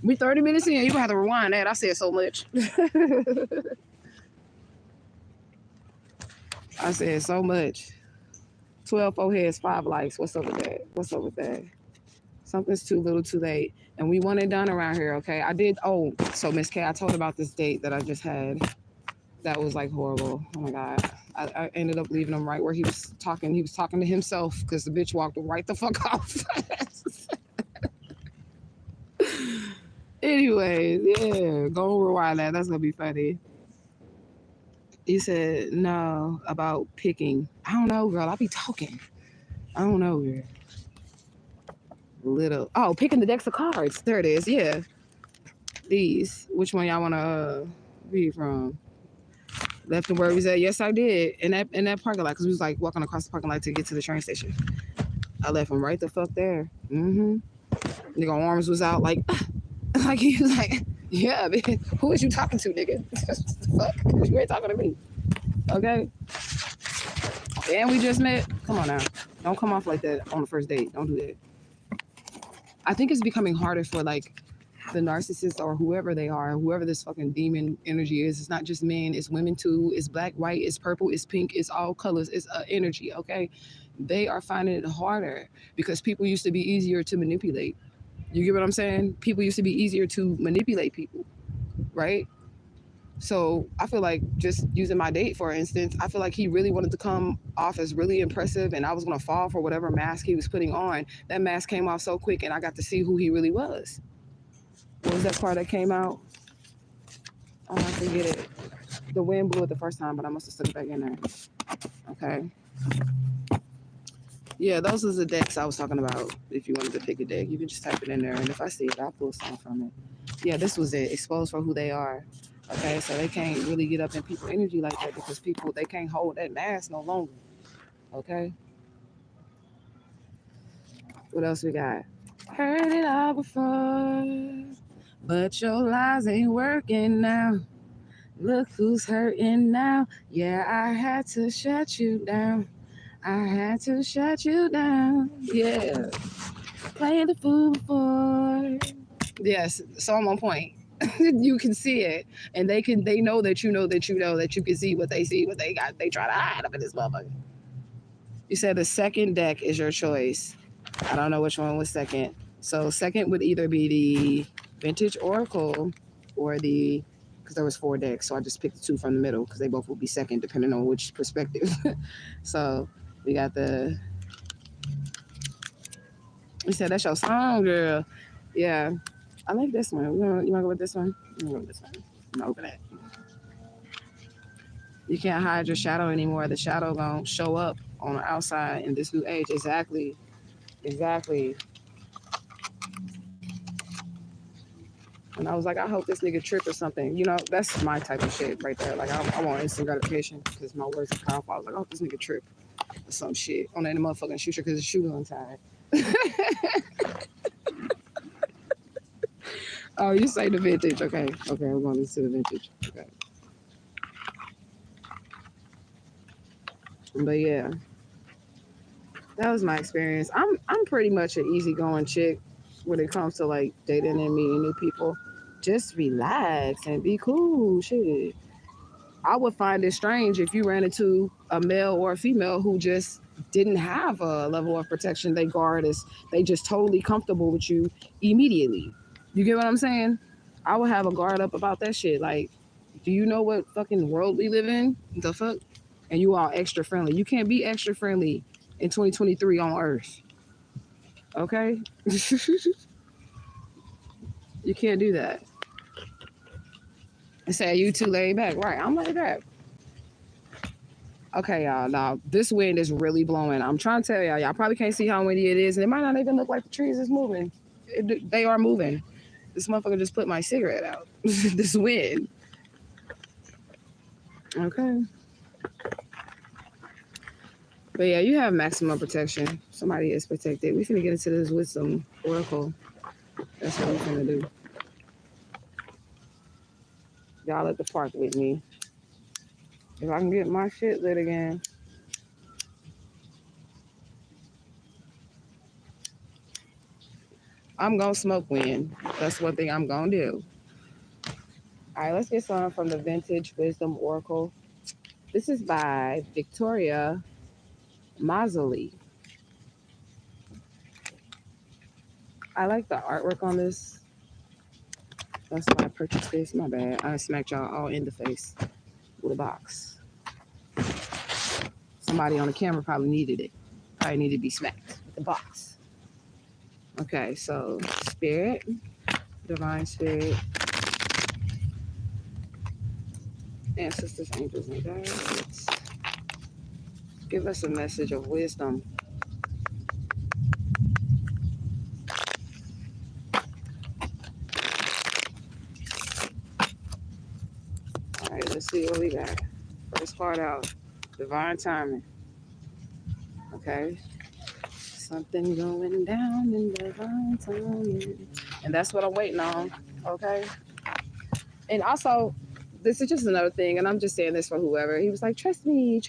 We 30 minutes in. You're going to have to rewind that. I said so much. I said so much. 12 foreheads, 5 likes. What's up with that? What's up with that? Something's too little too late. And we want it done around here, okay? I did. Oh, so Miss K, I told about this date that I just had. That was like horrible. Oh my God. I ended up leaving him right where he was talking. He was talking to himself because the bitch walked right the fuck off. Anyway, yeah, go rewind that. That's gonna be funny. He said no about picking. I don't know, girl. I be talking. I don't know, girl. Little. Oh, picking the decks of cards. There it is. Yeah, these. Which one y'all wanna read from? Left and where we at? Yes, I did. In that parking lot, because we was like walking across the parking lot to get to the train station. I left him right the fuck there. Mm-hmm. Nigga arms was out like like he was like, yeah, man. Who is you talking to, nigga? Fuck. You ain't talking to me. Okay. And we just met. Come on now. Don't come off like that on the first date. Don't do that. I think it's becoming harder for like the narcissist or whoever they are, whoever this fucking demon energy is. It's not just men, it's women too. It's black, white, it's purple, it's pink, it's all colors. It's energy, okay? They are finding it harder because people used to be easier to manipulate. You get what I'm saying? People used to be easier to manipulate people, right? So I feel like just using my date, for instance, I feel like he really wanted to come off as really impressive and I was going to fall for whatever mask he was putting on. That mask came off so quick and I got to see who he really was. What was that part that came out? Oh, I forget it. The wind blew it the first time, but I must have stuck it back in there. Okay. Yeah, those are the decks I was talking about. If you wanted to pick a deck, you can just type it in there. And if I see it, I'll pull something from it. Yeah, this was it. Exposed for who they are. Okay, so they can't really get up in people's energy like that because people, they can't hold that mask no longer. Okay. What else we got? Heard it all before, but your lies ain't working now. Look who's hurting now. Yeah, I had to shut you down. I had to shut you down. Yeah. Playing the fool before. Yes, so I'm on point. You can see it. And they know that you know that you know that you can see what they got. They try to hide up in this motherfucker. You said the second deck is your choice. I don't know which one was second. So second would either be the Vintage Oracle or the, because there was 4 decks, so I just picked 2 from the middle because they both will be second depending on which perspective. So we got the, you said that's your song, girl. Yeah, I like this one. You want to go with this one? I'm going to go with this one. I'm going to open it. You can't hide your shadow anymore. The shadow gonna show up on the outside in this new age. Exactly. Exactly. And I was like, I hope this nigga trip or something. You know, that's my type of shit right there. Like, I want instant gratification because my words are powerful. I was like, I hope this nigga trip or some shit on that motherfucking shooter because his shoe untied. Oh, you say the vintage. Okay. Okay, we're going to the vintage. Okay. But yeah, that was my experience. I'm pretty much an easygoing chick when it comes to like dating and meeting new people. Just relax and be cool. Shit. I would find it strange if you ran into a male or a female who just didn't have a level of protection they guard as they just totally comfortable with you immediately. You get what I'm saying? I would have a guard up about that shit. Like, do you know what fucking world we live in? The fuck? And you all extra friendly. You can't be extra friendly in 2023 on Earth. Okay? You can't do that. And say you too laid back. Right, I'm laid back. Okay, y'all. Now this wind is really blowing. I'm trying to tell y'all. Y'all probably can't see how windy it is, and it might not even look like the trees is moving. They are moving. This motherfucker just put my cigarette out. This wind. Okay. But yeah, you have maximum protection. Somebody is protected. We finna get into this with some oracle. That's what we finna do. Y'all at the park with me. If I can get my shit lit again. I'm gonna smoke wind. That's one thing I'm gonna do. All right, let's get started from the Vintage Wisdom Oracle. This is by Victoria Mazzoli. I like the artwork on this. That's why I purchased this. My bad. I smacked y'all all in the face with a box. Somebody on the camera probably needed it. Probably needed to be smacked with the box. Okay, so Spirit, Divine Spirit, Ancestors, Angels, and Guides. Give us a message of wisdom. All right, let's see what we got. First part out, divine timing. Okay, something going down in divine timing, and that's what I'm waiting on. Okay, and also, this is just another thing, and I'm just saying this for whoever. He was like, trust me,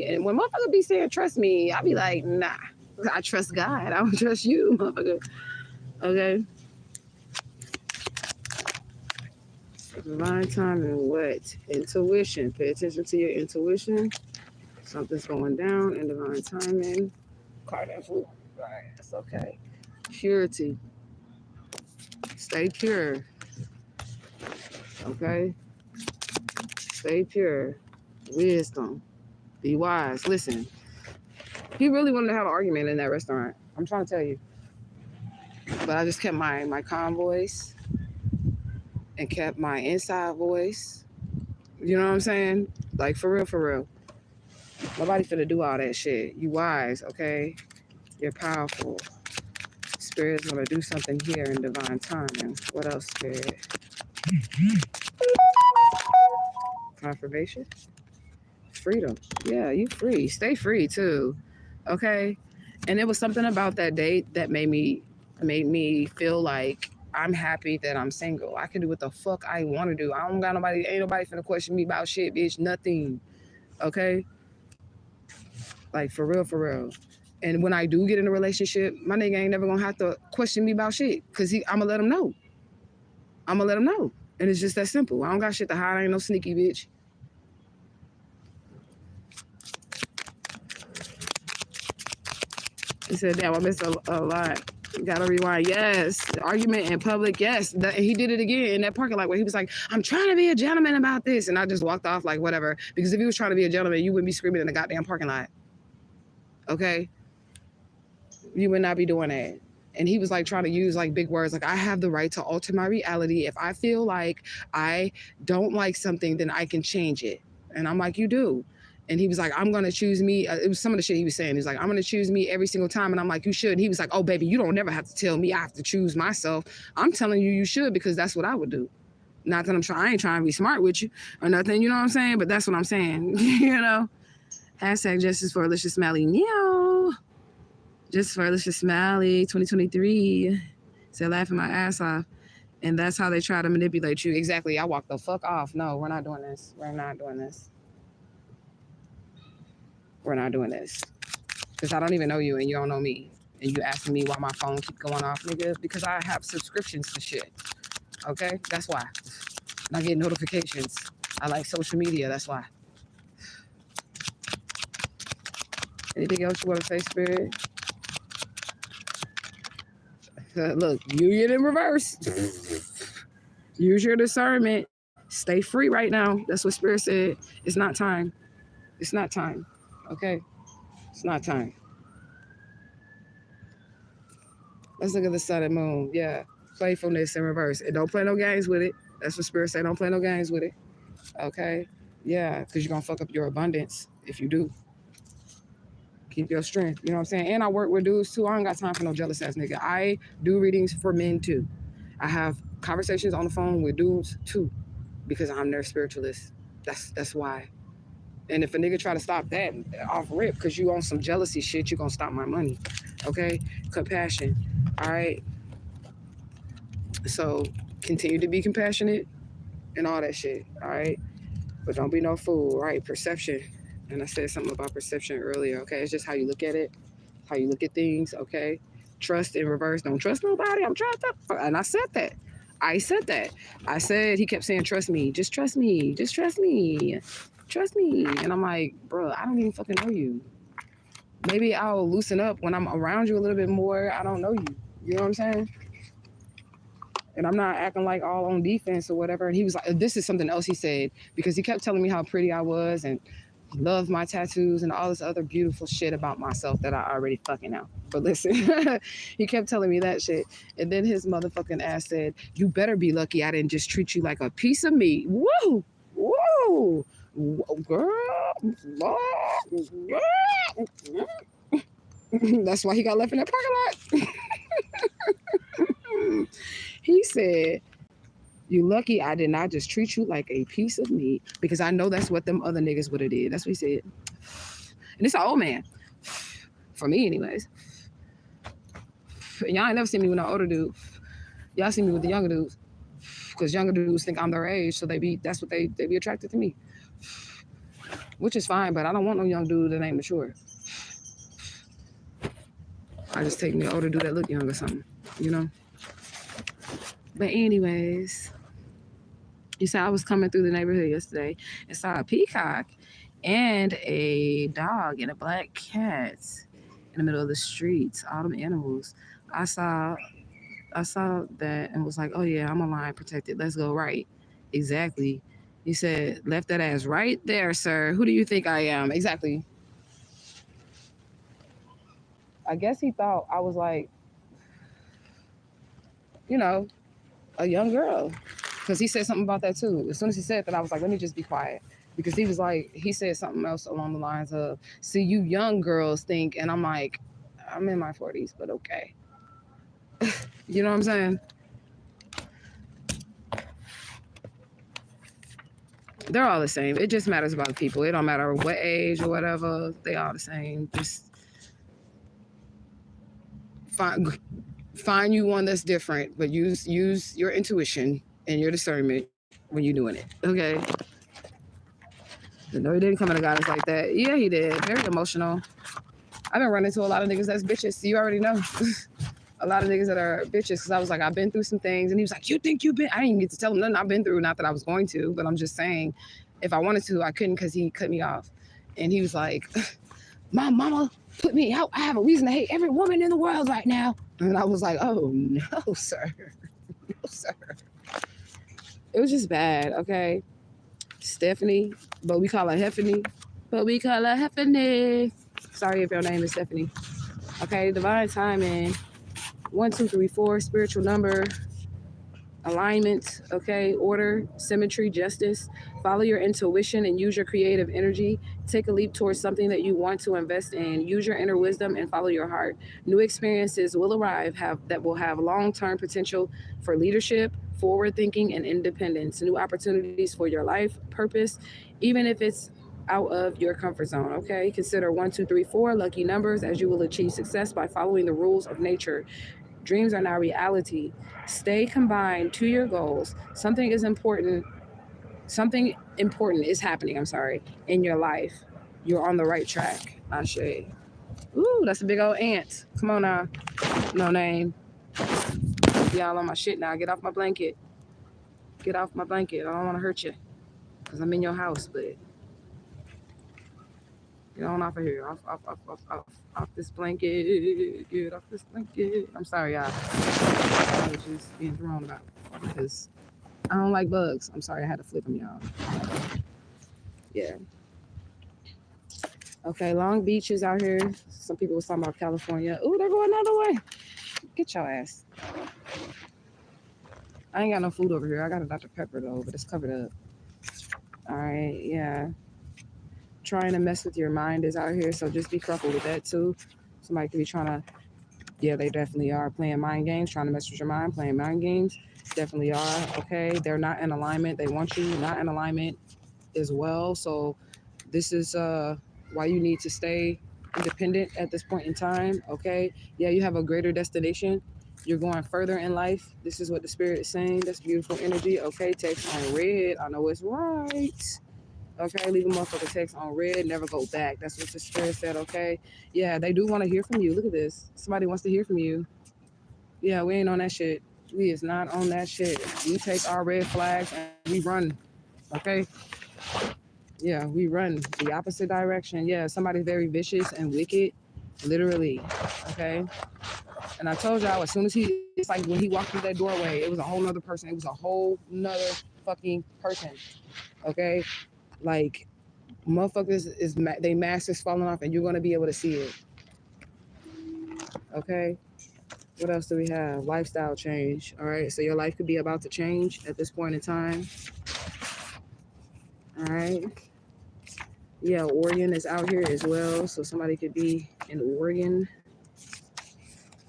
and when motherfucker be saying trust me, I be like, nah, I trust God. I don't trust you, motherfucker. Okay. Divine timing, what? Intuition. Pay attention to your intuition. Something's going down in divine timing. Card and flute. Right, that's okay. Purity. Stay pure. Okay? Stay pure. Wisdom. Be wise. Listen, he really wanted to have an argument in that restaurant. I'm trying to tell you. But I just kept my calm voice and kept my inside voice. You know what I'm saying? Like, for real, for real. Nobody finna do all that shit. You wise, okay? You're powerful. Spirit's gonna do something here in divine timing. What else, Spirit? Confirmation? Freedom. Yeah, you free. Stay free too. Okay? And it was something about that date that made me feel like I'm happy that I'm single. I can do what the fuck I want to do. I don't got nobody, ain't nobody finna question me about shit, bitch. Nothing. Okay? Like, for real, for real. And when I do get in a relationship, my nigga ain't never gonna have to question me about shit. Cause I'ma let him know. I'ma let him know. And it's just that simple. I don't got shit to hide. I ain't no sneaky bitch. He said, damn, I missed a lot. Gotta rewind. Yes. Argument in public. Yes. He did it again in that parking lot where he was like, I'm trying to be a gentleman about this. And I just walked off like, whatever. Because if he was trying to be a gentleman, you wouldn't be screaming in the goddamn parking lot. Okay? You would not be doing that. And he was like trying to use like big words like, I have the right to alter my reality. If I feel like I don't like something, then I can change it. And I'm like, you do. And he was like, I'm going to choose me. It was some of the shit he was saying. He was like, I'm going to choose me every single time. And I'm like, you should. And he was like, oh, baby, you don't never have to tell me I have to choose myself. I'm telling you, you should, because that's what I would do. Not that I ain't trying to be smart with you or nothing, you know what I'm saying? But that's what I'm saying, you know? Hashtag justice for Alicia Smiley. Neo. Just for Alicia Smiley, 2023. Said laughing my ass off. And that's how they try to manipulate you. Exactly. I walked the fuck off. No, we're not doing this. We're not doing this. We're not doing this. Because I don't even know you and you don't know me. And you asking me why my phone keep going off, nigga. Because I have subscriptions to shit. Okay? That's why. And I get notifications. I like social media. That's why. Anything else you want to say, Spirit? Look, you get in reverse. Use your discernment. Stay free right now. That's what Spirit said. It's not time. It's not time. Okay? It's not time. Let's look at the sun and moon. Yeah. Playfulness in reverse. And don't play no games with it. That's what Spirit said. Don't play no games with it. Okay? Yeah. Because you're going to fuck up your abundance if you do. Keep your strength. You know what I'm saying? And I work with dudes too. I don't got time for no jealous ass nigga. I do readings for men too. I have conversations on the phone with dudes too. Because I'm their spiritualist. That's why. And if a nigga try to stop that off rip because you on some jealousy shit, you gonna stop my money. Okay? Compassion. All right? So continue to be compassionate and all that shit. All right? But don't be no fool, right? Perception. And I said something about perception earlier, okay? It's just how you look at it, how you look at things, okay? Trust in reverse. Don't trust nobody. I'm trying to. And I said that. I said that. I said, he kept saying, trust me. Just trust me. Just trust me. Trust me. And I'm like, bro, I don't even fucking know you. Maybe I'll loosen up when I'm around you a little bit more. I don't know you. You know what I'm saying? And I'm not acting like all on defense or whatever. And he was like, this is something else he said, because he kept telling me how pretty I was and loved my tattoos and all this other beautiful shit about myself that I already fucking know. But listen, he kept telling me that shit. And then his motherfucking ass said, you better be lucky I didn't just treat you like a piece of meat. Woo! Woo! Girl! That's why he got left in that parking lot. He said, you lucky I did not just treat you like a piece of meat, because I know that's what them other niggas would have did. That's what he said. And it's an old man. For me, anyways. Y'all ain't never seen me with no older dude. Y'all see me with the younger dudes. Because younger dudes think I'm their age, so that's what they be attracted to me. Which is fine, but I don't want no young dude that ain't mature. I just take me an older dude that look young or something, you know? But anyways, you said I was coming through the neighborhood yesterday and saw a peacock and a dog and a black cat in the middle of the streets, all them animals. I saw that and was like, oh yeah, I'm a lion protected. Let's go right. Exactly. He said, left that ass right there, sir. Who do you think I am? Exactly. I guess he thought I was like, you know, a young girl. Because he said something about that too. As soon as he said that, I was like, let me just be quiet. Because he was like, he said something else along the lines of, see, you young girls think, and I'm like, I'm in my 40s, but okay. You know what I'm saying? They're all the same. It just matters about people. It don't matter what age or whatever. They all the same. Just find you one that's different, but use your intuition and your discernment when you're doing it. Okay. No, he didn't come in a goddess like that. Yeah, he did. Very emotional. I've been running into a lot of niggas that's bitches. You already know. A lot of niggas that are bitches, because I was like, I've been through some things. And he was like, you think you've been? I didn't even get to tell him nothing I've been through. Not that I was going to, but I'm just saying, if I wanted to, I couldn't, because he cut me off. And he was like, my mama put me out. I have a reason to hate every woman in the world right now. And I was like, oh, no, sir. No, sir. It was just bad, okay? Stephanie, but we call her Heffany. Sorry if your name is Stephanie. Okay, divine timing. 1, 2, 3, 4, spiritual number, alignment, okay, order, symmetry, justice. Follow your intuition and use your creative energy. Take a leap towards something that you want to invest in. Use your inner wisdom and follow your heart. New experiences will arrive that will have long-term potential for leadership, forward thinking, and independence. New opportunities for your life, purpose, even if it's out of your comfort zone. Okay, consider 1, 2, 3, 4 lucky numbers, as you will achieve success by following the rules of nature. Dreams are now reality. Stay combined to your goals. Something important is happening, in your life. You're on the right track. Ashe. Ooh, that's a big old ant. Come on now. No name. Y'all on my shit now. Get off my blanket. Get off my blanket. I don't want to hurt you, because I'm in your house, but get on off of here. Off this blanket. Get off this blanket. I'm sorry, y'all. I was just being thrown about, because I don't like bugs. I'm sorry, I had to flip them, y'all. Yeah. Okay, Long Beach is out here. Some people was talking about California. Ooh, they're going another way. Get your ass. I ain't got no food over here. I got a Dr. Pepper, though, but it's covered up. All right, yeah. Trying to mess with your mind is out here, so just be careful with that, too. Somebody could be trying to, yeah, they definitely are playing mind games, trying to mess with your mind, playing mind games. Definitely are, okay? They're not in alignment. They want you not in alignment as well. So this is why you need to stay independent at this point in time, okay? Yeah, you have a greater destination. You're going further in life. This is what the spirit is saying. That's beautiful energy. Okay, text on red. I know it's right. Okay, leave a motherfucker text on red, never go back. That's what the spirit said, okay? Yeah, they do want to hear from you. Look at this. Somebody wants to hear from you. Yeah, we ain't on that shit. We is not on that shit. We take our red flags and we run, okay? Yeah, we run the opposite direction. Yeah, somebody's very vicious and wicked, literally, okay? And I told y'all, as soon as it's like when he walked through that doorway, it was a whole nother person. It was a whole nother fucking person, okay? Like, motherfuckers they mask is falling off and you're going to be able to see it, okay? What else do we have? Lifestyle change. All right, so your life could be about to change at this point in time. All right. Yeah, Oregon is out here as well, so somebody could be in Oregon.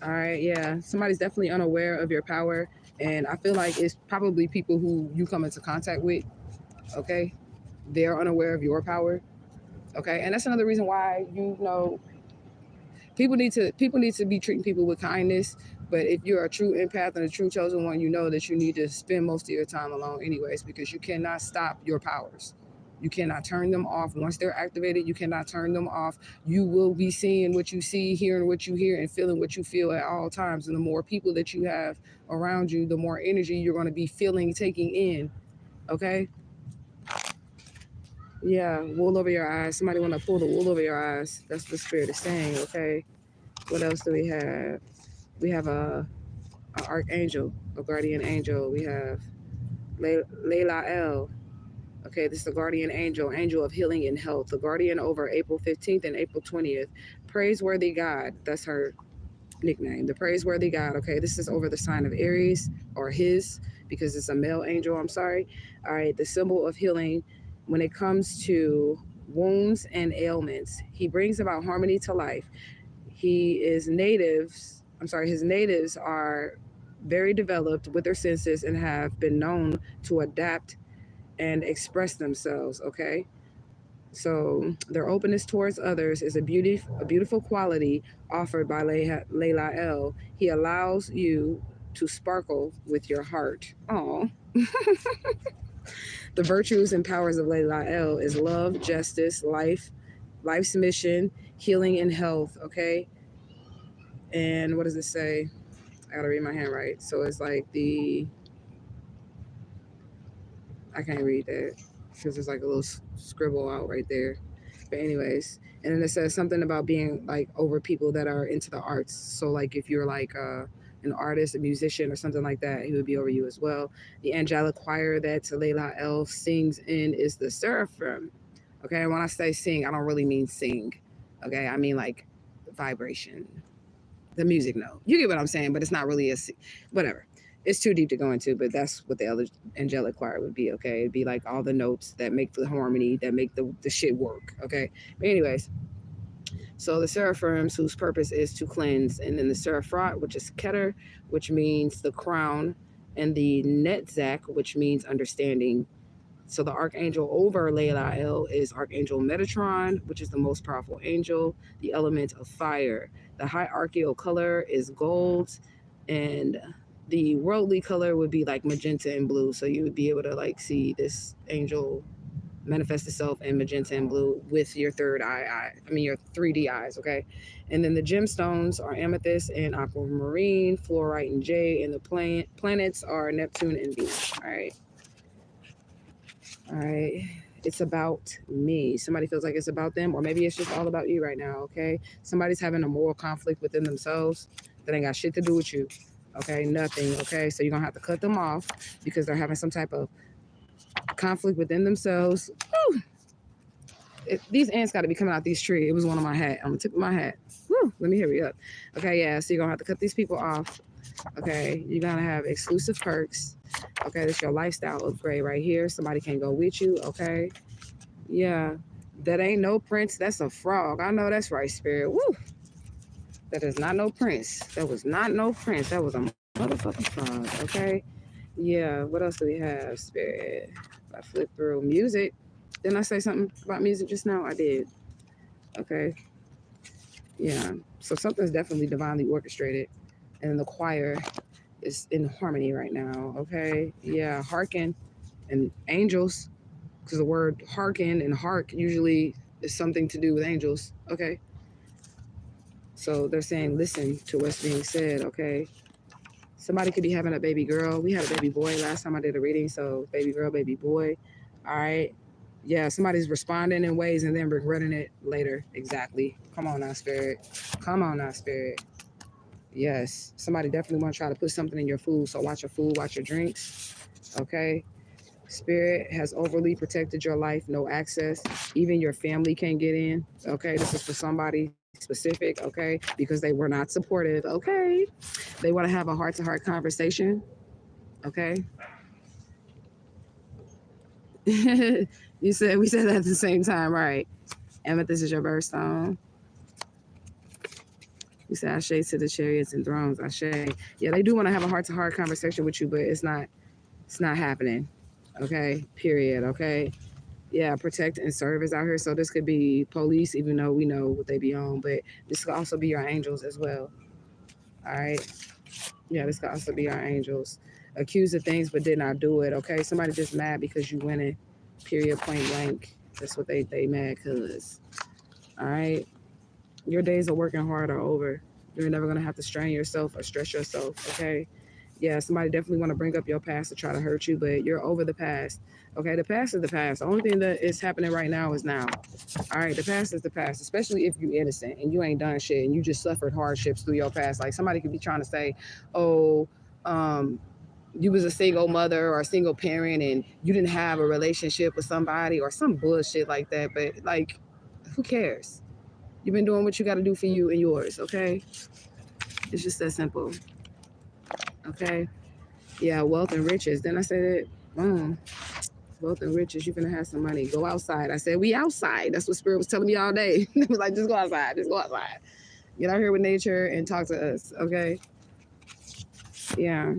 All right, yeah, somebody's definitely unaware of your power, and I feel like it's probably people who you come into contact with, okay? They're unaware of your power, okay? And that's another reason why, people need to be treating people with kindness. But if you're a true empath and a true chosen one, you know that you need to spend most of your time alone anyways, because you cannot stop your powers. You cannot turn them off. Once they're activated, you cannot turn them off. You will be seeing what you see, hearing what you hear, and feeling what you feel at all times. And the more people that you have around you, the more energy you're going to be feeling, taking in. Okay? Yeah, wool over your eyes. Somebody want to pull the wool over your eyes. That's what the spirit is saying. Okay? What else do we have? We have a archangel, a guardian angel. We have Layla El. Okay, this is the guardian angel, angel of healing and health, the guardian over April 15th and April 20th. Praiseworthy God, that's her nickname, the praiseworthy God. Okay, this is over the sign of Aries, or his, because it's a male angel, I'm sorry. All right, the symbol of healing when it comes to wounds and ailments. He brings about harmony to life. His natives are very developed with their senses and have been known to adapt and express themselves, okay? So their openness towards others is a beautiful quality offered by Layla El. He allows you to sparkle with your heart. Oh, the virtues and powers of Layla El is love, justice, life's mission, healing, and health, okay? And what does it say? I gotta read my handwriting. So it's like I can't read that because there's like a little scribble out right there. But anyways, and then it says something about being like over people that are into the arts. So like if you're like an artist, a musician, or something like that, he would be over you as well. The angelic choir that Layla El sings in is the seraphim. Okay, and when I say sing, I don't really mean sing. Okay, I mean like vibration, the music note. You get what I'm saying, but it's not really whatever. It's too deep to go into, but that's what the other angelic choir would be, okay? It'd be like all the notes that make the harmony, that make the shit work, okay? But anyways, so the seraphims, whose purpose is to cleanse, and then the seraphrat, which is Keter, which means the crown, and the Netzach, which means understanding. So the archangel over Layla El is Archangel Metatron, which is the most powerful angel, the element of fire. The hierarchical color is gold, and the worldly color would be like magenta and blue. So you would be able to like see this angel manifest itself in magenta and blue with your third your 3D eyes, okay? And then the gemstones are amethyst and aquamarine, fluorite and jade, and the planets are Neptune and Venus, all right? All right. It's about me. Somebody feels like it's about them, or maybe it's just all about you right now, okay? Somebody's having a moral conflict within themselves that ain't got shit to do with you, okay? Nothing, okay? So you're going to have to cut them off because they're having some type of conflict within themselves. Woo! These ants got to be coming out these trees. It was one of my hat. On the tip of my hat. Woo! Let me hurry up. Okay, yeah. So you're going to have to cut these people off. Okay, you're going to have exclusive perks. Okay, that's your lifestyle upgrade right here. Somebody can go with you, okay? Yeah, that ain't no prince. That's a frog. I know that's right, Spirit. Woo! That is not no prince. That was not no prince. That was a motherfucking frog, okay? Yeah, what else do we have, Spirit? If I flip through music. Didn't I say something about music just now? I did. Okay. Yeah, so something's definitely divinely orchestrated. And the choir is in harmony right now, okay? Yeah, hearken and angels. because the word hearken and hark usually is something to do with angels. Okay. So they're saying, listen to what's being said. Okay. Somebody could be having a baby girl. We had a baby boy last time I did a reading. So baby girl, baby boy. All right. Yeah, somebody's responding in ways and then regretting it later. Exactly. Come on now, spirit. Come on now, spirit. Yes. Somebody definitely want to try to put something in your food. So watch your food, watch your drinks. Okay. Spirit has overly protected your life, no access. Even your family can't get in. Okay. This is for somebody specific. Okay. Because they were not supportive. Okay. They want to have a heart to heart conversation. Okay. We said that at the same time, right? Amethyst is your birthstone. You said Ashe to the chariots and thrones. Ashe. Yeah, they do want to have a heart to heart conversation with you, but it's not happening. Okay. Period. Okay. Yeah, protect and serve is out here. So this could be police, even though we know what they be on, but this could also be your angels as well. All right. Yeah, this could also be our angels. Accused of things but did not do it. Okay. Somebody just mad because you winning. Period, point blank. That's what they mad cause. All right. Your days of working hard are over. You're never gonna have to strain yourself or stress yourself. Okay. Yeah, somebody definitely want to bring up your past to try to hurt you, but you're over the past. Okay, the past is the past. The only thing that is happening right now is now. All right, the past is the past, especially if you're innocent and you ain't done shit and you just suffered hardships through your past. Like somebody could be trying to say, oh, um, you was a single mother or a single parent and you didn't have a relationship with somebody or some bullshit like that. But like, who cares? You've been doing what you got to do for you and yours. Okay, it's just that simple. Okay. Yeah, wealth and riches. Then I said it. Wealth and riches. You're gonna have some money. Go outside. I said we outside. That's what Spirit was telling me all day. It was like just go outside. Just go outside. Get out here with nature and talk to us. Okay. Yeah.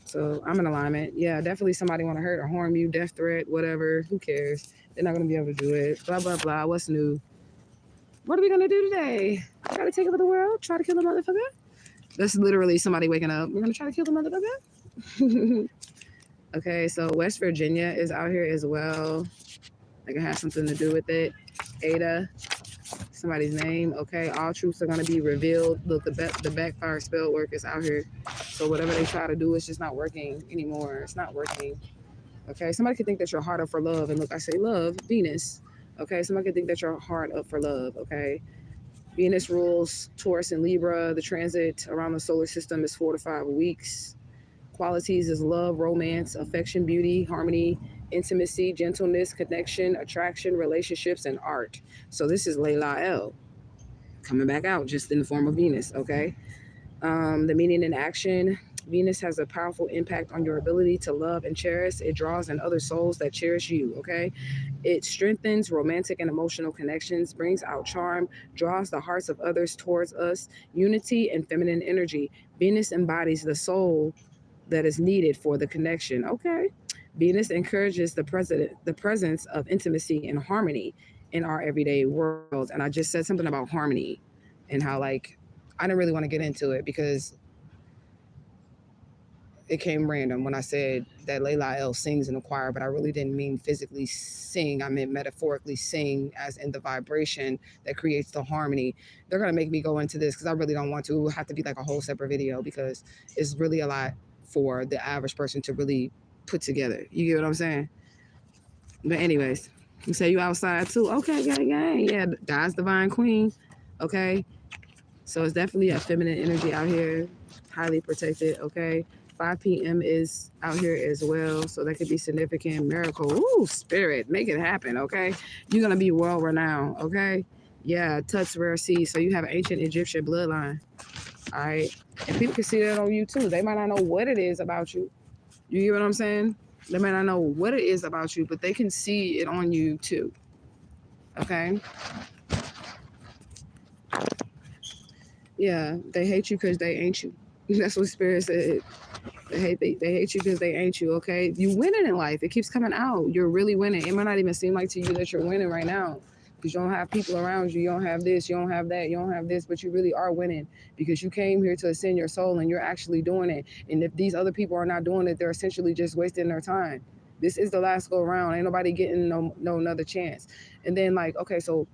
So I'm in alignment. Yeah, definitely somebody want to hurt or harm you, death threat, whatever. Who cares? They're not gonna be able to do it. Blah blah blah. What's new? What are we gonna do today? Try to take over the world? Try to kill the motherfucker? That's literally somebody waking up. We're gonna try to kill the motherfucker. Okay, so West Virginia is out here as well. That can have something to do with it. Ada, somebody's name. Okay, all truths are going to be revealed. Look, the backfire spell work is out here. So whatever they try to do, it's just not working anymore. It's not working. Okay, somebody could think that your heart up for love. And look, I say love, Venus. Okay, somebody could think that your heart up for love. Okay, Venus rules Taurus and Libra. The transit around the solar system is 4 to 5 weeks. Qualities is love, romance, affection, beauty, harmony, intimacy, gentleness, connection, attraction, relationships, and art. So this is Layla L coming back out just in the form of Venus. Okay. The meaning in action. Venus has a powerful impact on your ability to love and cherish. It draws in other souls that cherish you. Okay. It strengthens romantic and emotional connections, brings out charm, draws the hearts of others towards us, unity and feminine energy. Venus embodies the soul that is needed for the connection. Okay. Venus encourages the presence of intimacy and harmony in our everyday world. And I just said something about harmony and how like I didn't really want to get into it because it came random when I said that Layla L sings in the choir, but I really didn't mean physically sing. I meant metaphorically sing, as in the vibration that creates the harmony. They're going to make me go into this because I really don't want to. It will have to be like a whole separate video because it's really a lot for the average person to really put together. You get what I'm saying? But anyways, you say you outside too. Okay, gang, gang. Yeah, God's divine queen. Okay. So it's definitely a feminine energy out here, highly protected. Okay. 5 p.m. is out here as well. So that could be significant miracle. Ooh, spirit, make it happen. Okay. You're going to be world renowned. Okay. Yeah. Tut's rare seed. So you have an ancient Egyptian bloodline. All right. And people can see that on you too. They might not know what it is about you. You get what I'm saying? They might not know what it is about you, but they can see it on you too. Okay. Yeah. They hate you because they ain't you. That's what Spirit said. They hate you because they ain't you. Okay. You winning in life. It keeps coming out. You're really winning. It might not even seem like to you that you're winning right now. Because you don't have people around you. You don't have this. You don't have that. You don't have this. But you really are winning because you came here to ascend your soul and you're actually doing it. And if these other people are not doing it, they're essentially just wasting their time. This is the last go round. Ain't nobody getting no another chance. And then like, okay, so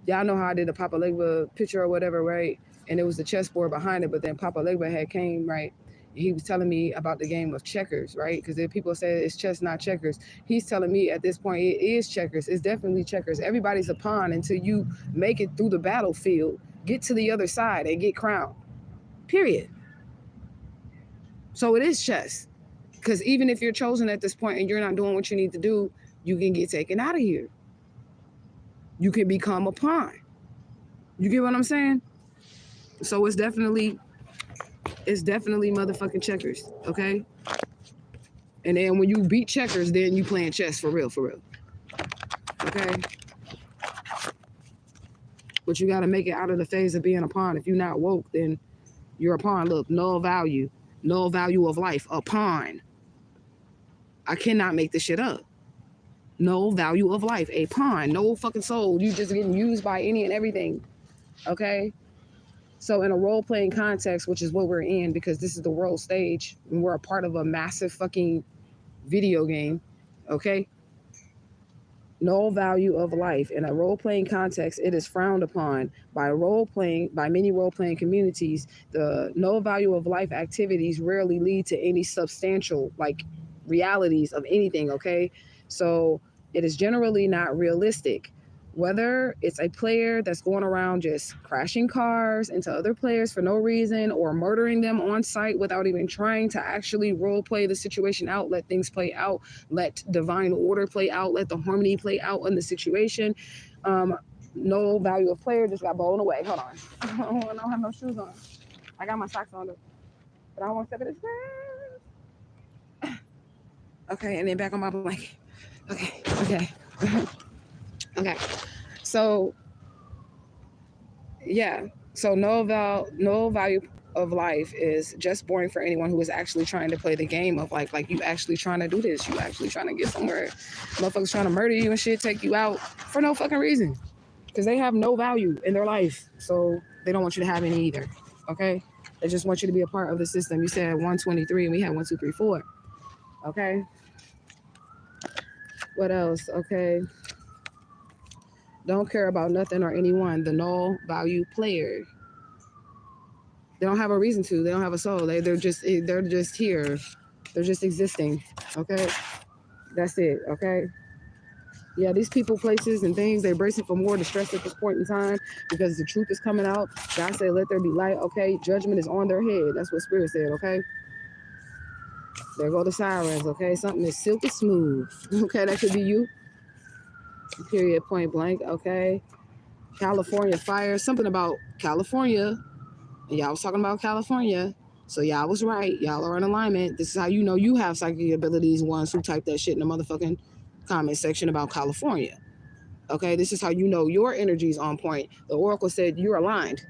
y'all know how I did the Papa Legba picture or whatever, right? And it was the chessboard behind it, but then Papa Legba had came, right? He was telling me about the game of checkers, right? Because if people say it's chess, not checkers, he's telling me at this point it is checkers. It's definitely checkers. Everybody's a pawn until you make it through the battlefield, get to the other side, and get crowned. Period. So it is chess. Because even if you're chosen at this point and you're not doing what you need to do, you can get taken out of here. You can become a pawn. You get what I'm saying? So it's definitely motherfucking checkers, okay? And then when you beat checkers, then you playing chess for real, okay? But you got to make it out of the phase of being a pawn. If you're not woke, then you're a pawn. Look, no value of life, a pawn. I cannot make this shit up. No value of life, a pawn, no fucking soul. You just getting used by any and everything, okay? So in a role-playing context, which is what we're in, because this is the world stage, and we're a part of a massive fucking video game, okay? No value of life. In a role-playing context, it is frowned upon by many role-playing communities. The no value of life activities rarely lead to any substantial, like, realities of anything, okay? So it is generally not realistic. Whether it's a player that's going around just crashing cars into other players for no reason or murdering them on site without even trying to actually role play the situation out, let things play out, let divine order play out, let the harmony play out in the situation. No value of player just got blown away. Hold on. I don't have no shoes on. I got my socks on, though, but I don't want to step in this. Okay, and then back on my blanket. Okay. Okay. So yeah. So no value of life is just boring for anyone who is actually trying to play the game of like you actually trying to do this. You actually trying to get somewhere. Motherfuckers trying to murder you and shit, take you out for no fucking reason. Because they have no value in their life. So they don't want you to have any either. Okay? They just want you to be a part of the system. You said 123 and we had 1, 2, 3, 4. Okay. What else? Okay. Don't care about nothing or anyone. The null value player. They don't have a reason to. They don't have a soul. They're just here. They're just existing. Okay. That's it. Okay. Yeah, these people, places, and things, they're bracing for more distress at this point in time because the truth is coming out. God said, let there be light. Okay. Judgment is on their head. That's what Spirit said. Okay. There go the sirens. Okay. Something is silky smooth. Okay. That could be you. Period. Point blank. Okay. California fire. Something about California. And y'all was talking about California. So y'all was right. Y'all are in alignment. This is how you know you have psychic abilities, ones who type that shit in the motherfucking comment section about California. Okay, this is how you know your energy is on point. The Oracle said you're aligned.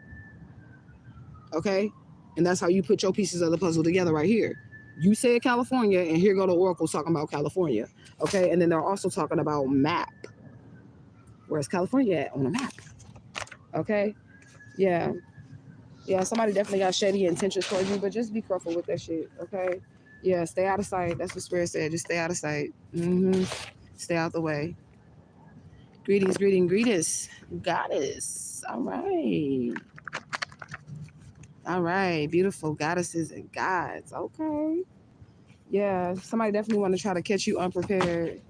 Okay? And that's how you put your pieces of the puzzle together right here. You said California, and here go the Oracle talking about California. Okay, and then they're also talking about map. Where's California at on a map? Okay? Yeah. Yeah, somebody definitely got shady intentions towards you, but just be careful with that shit, okay? Yeah, stay out of sight. That's what Spirit said. Just stay out of sight. Stay out the way. Greetings. Goddess. All right. Beautiful goddesses and gods. Okay. Yeah, somebody definitely want to try to catch you unprepared.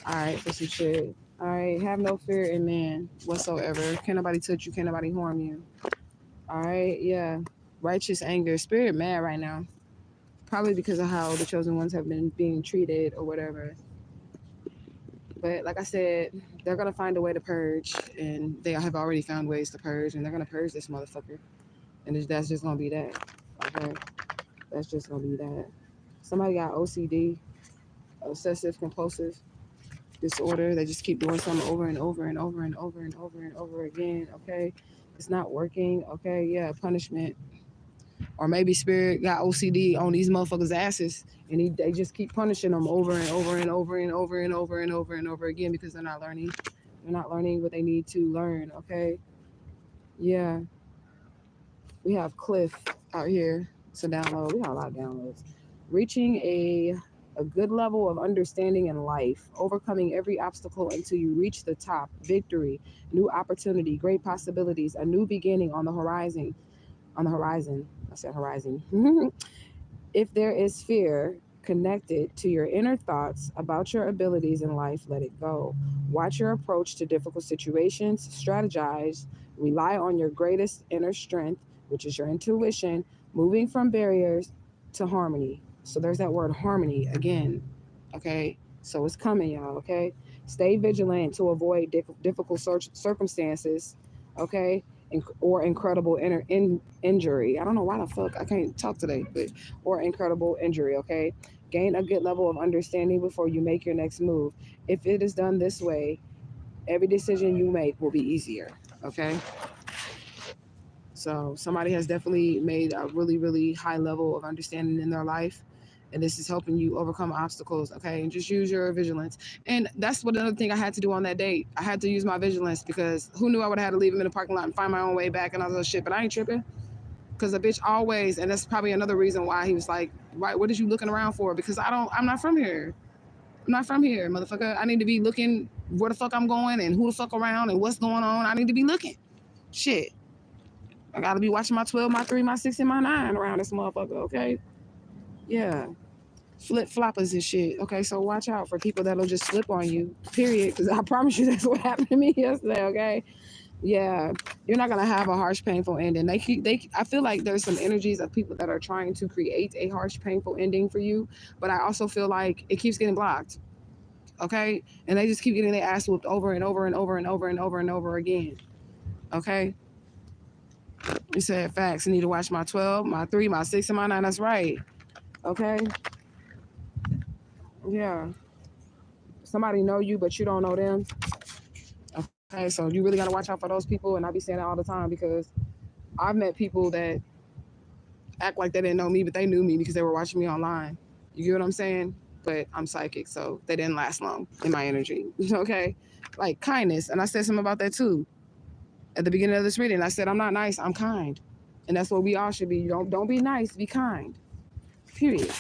All right, for some shit. All right, have no fear in man whatsoever. Can't nobody touch you. Can't nobody harm you. All right, yeah. Righteous anger. Spirit mad right now. Probably because of how the chosen ones have been being treated or whatever. But like I said, they're going to find a way to purge. And they have already found ways to purge. And they're going to purge this motherfucker. And that's just going to be that. Okay? That's just going to be that. Somebody got OCD, obsessive compulsive disorder. They just keep doing something over and over and over and over and over and over again. Okay? It's not working. Okay? Yeah, punishment. Or maybe Spirit got OCD on these motherfuckers' asses, and they just keep punishing them over and over and over and over and over and over and over again because they're not learning. They're not learning what they need to learn, okay? Yeah. We have Cliff out here to download. We have a lot of downloads. Reaching a a good level of understanding in life, overcoming every obstacle until you reach the top, victory, new opportunity, great possibilities, a new beginning on the horizon. On the horizon, I said horizon. If there is fear connected to your inner thoughts about your abilities in life, let it go. Watch your approach to difficult situations, strategize, rely on your greatest inner strength, which is your intuition, moving from barriers to harmony. So there's that word harmony again. Okay. So it's coming, y'all. Okay. Stay vigilant to avoid difficult circumstances. Okay. Or incredible injury. I don't know why the fuck I can't talk today, but or incredible injury. Okay. Gain a good level of understanding before you make your next move. If it is done this way, every decision you make will be easier. Okay. So somebody has definitely made a really, really high level of understanding in their life. And this is helping you overcome obstacles. Okay. And just use your vigilance. And that's what another thing I had to do on that date. I had to use my vigilance because who knew I would have had to leave him in the parking lot and find my own way back and all that shit. But I ain't tripping. Because the bitch always, and that's probably another reason why he was like, "Right, what is you looking around for?" Because I'm not from here. I'm not from here, motherfucker. I need to be looking where the fuck I'm going and who the fuck around and what's going on. I need to be looking. Shit. I gotta be watching my 12, my 3, my 6, and my 9 around this motherfucker, okay? Yeah. Flip floppers and shit. Okay, so watch out for people that'll just flip on you, period. Because I promise you that's what happened to me yesterday, okay? Yeah, you're not gonna have a harsh, painful ending. I feel like there's some energies of people that are trying to create a harsh, painful ending for you, but I also feel like it keeps getting blocked. Okay, and they just keep getting their ass whooped over and over and over and over and over and over again. Okay, you said facts. I need to watch my 12, my 3, my 6, and my 9. That's right. Okay, yeah. Somebody know you, but you don't know them. Okay, so you really gotta watch out for those people, and I be saying that all the time because I've met people that act like they didn't know me, but they knew me because they were watching me online. You get what I'm saying? But I'm psychic, so they didn't last long in my energy. Okay, like kindness, and I said something about that too at the beginning of this reading. I said I'm not nice, I'm kind, and that's what we all should be. Don't be nice, be kind. Period.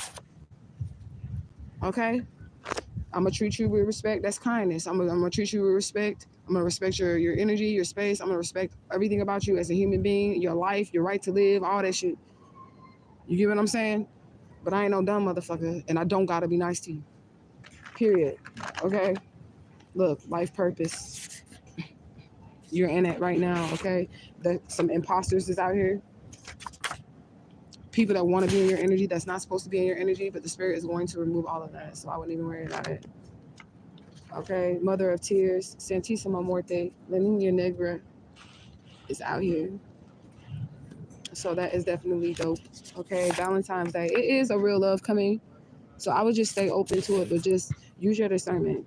Okay, I'm gonna treat you with respect. That's kindness. I'm gonna treat you with respect. I'm gonna respect your energy, your space. I'm gonna respect everything about you as a human being, your life, your right to live, all that shit. You get what I'm saying? But I ain't no dumb motherfucker, and I don't gotta be nice to you. Period. Okay? Look, life purpose. You're in it right now, okay? Some imposters is out here. People that want to be in your energy that's not supposed to be in your energy, but the spirit is going to remove all of that. So I wouldn't even worry about it. Okay? Mother of Tears, Santissima Muerte, La Niña Negra is out here. So that is definitely dope. Okay? Valentine's Day. It is a real love coming. So I would just stay open to it, but just use your discernment.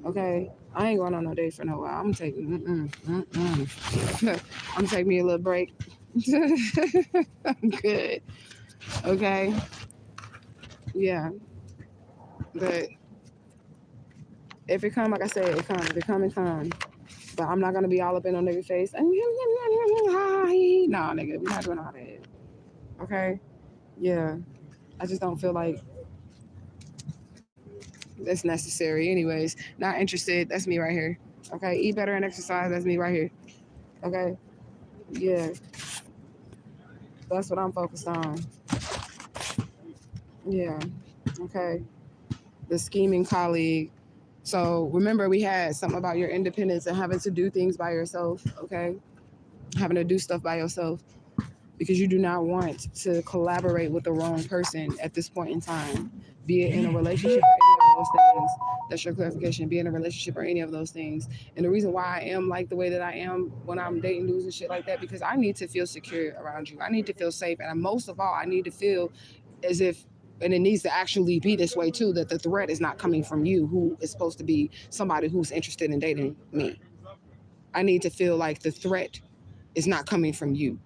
Okay, I ain't going on no date for no while. I'm taking, I'm taking me a little break. I'm good. Okay, yeah, but if it come, like I said, it come. If it come, it come. But I'm not gonna be all up in on nigga face. No, nigga, we're not doing all that. Okay, yeah, I just don't feel like that's necessary. Anyways, not interested. That's me right here. Okay, eat better and exercise. That's me right here. Okay, yeah. That's what I'm focused on. Yeah. Okay. The scheming colleague. So remember, we had something about your independence and having to do things by yourself. Okay. Having to do stuff by yourself because you do not want to collaborate with the wrong person at this point in time, be it in a relationship or any of those things. That's your clarification. Be in a relationship or any of those things. And the reason why I am like the way that I am when I'm dating dudes and shit like that, because I need to feel secure around you. I need to feel safe. And most of all, I need to feel as if, and it needs to actually be this way too, that the threat is not coming from you, who is supposed to be somebody who's interested in dating me. I need to feel like the threat is not coming from you.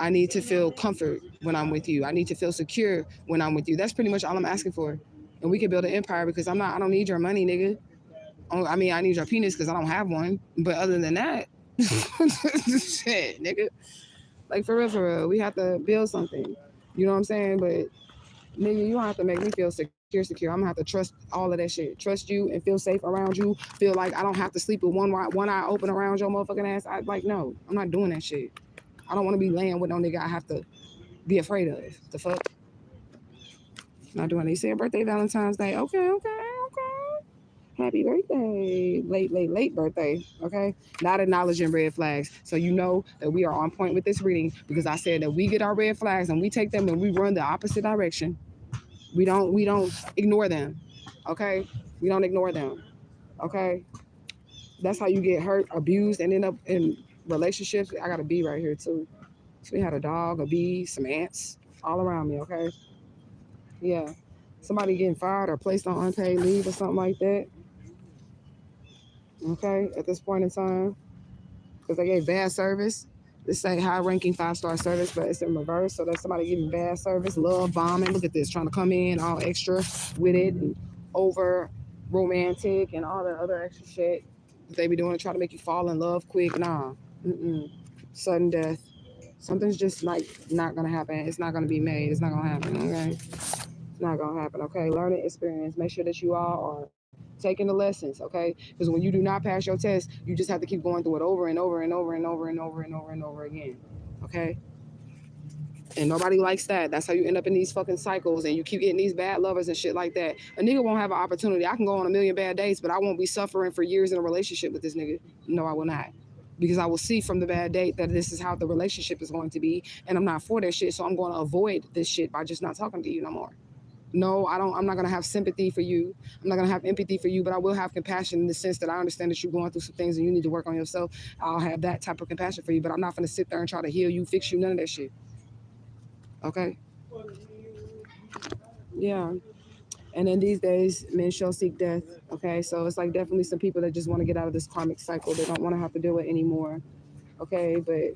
I need to feel comfort when I'm with you. I need to feel secure when I'm with you. That's pretty much all I'm asking for. And we can build an empire because I don't need your money, nigga. I mean, I need your penis because I don't have one. But other than that, shit, nigga. Like for real, we have to build something. You know what I'm saying? But nigga, you don't have to make me feel secure. secure. I'm gonna have to trust all of that shit. Trust you and feel safe around you. Feel like I don't have to sleep with one eye open around your motherfucking ass. I like no, I'm not doing that shit. I don't want to be laying with no nigga I have to be afraid of. The fuck? Not doing it. You say birthday, Valentine's Day. Okay, okay, okay. Happy birthday. Late birthday. Okay. Not acknowledging red flags. So you know that we are on point with this reading because I said that we get our red flags and we take them and we run the opposite direction. We don't ignore them. Okay? We don't ignore them. Okay? That's how you get hurt, abused, and end up in relationships. I got a bee right here too. So we had a dog, a bee, some ants all around me, okay? Yeah. Somebody getting fired or placed on unpaid leave or something like that. Okay, at this point in time. Because they gave bad service. This say high ranking 5-star service, but it's in reverse. So that's somebody giving bad service, love bombing. Look at this, trying to come in all extra with it and over romantic and all the other extra shit they be doing to try to make you fall in love quick. Nah. Mm-mm. Sudden death. Something's just like not gonna happen. It's not gonna be made. It's not gonna happen. Okay. It's not gonna happen. Okay. Learning experience. Make sure that you all are taking the lessons. Okay. Because when you do not pass your test, you just have to keep going through it over and over and over and over and over and over and over again. Okay. And nobody likes that. That's how you end up in these fucking cycles and you keep getting these bad lovers and shit like that. A nigga won't have an opportunity. I can go on a million bad dates, but I won't be suffering for years in a relationship with this nigga. No, I will not. Because I will see from the bad date that this is how the relationship is going to be. And I'm not for that shit. So I'm going to avoid this shit by just not talking to you no more. No, I'm not gonna have sympathy for you. I'm not gonna have empathy for you, but I will have compassion in the sense that I understand that you're going through some things and you need to work on yourself. I'll have that type of compassion for you, but I'm not gonna sit there and try to heal you, fix you, none of that shit. Okay? Yeah. And then these days, men shall seek death. Okay, so it's like definitely some people that just want to get out of this karmic cycle. They don't want to have to do it anymore. Okay, but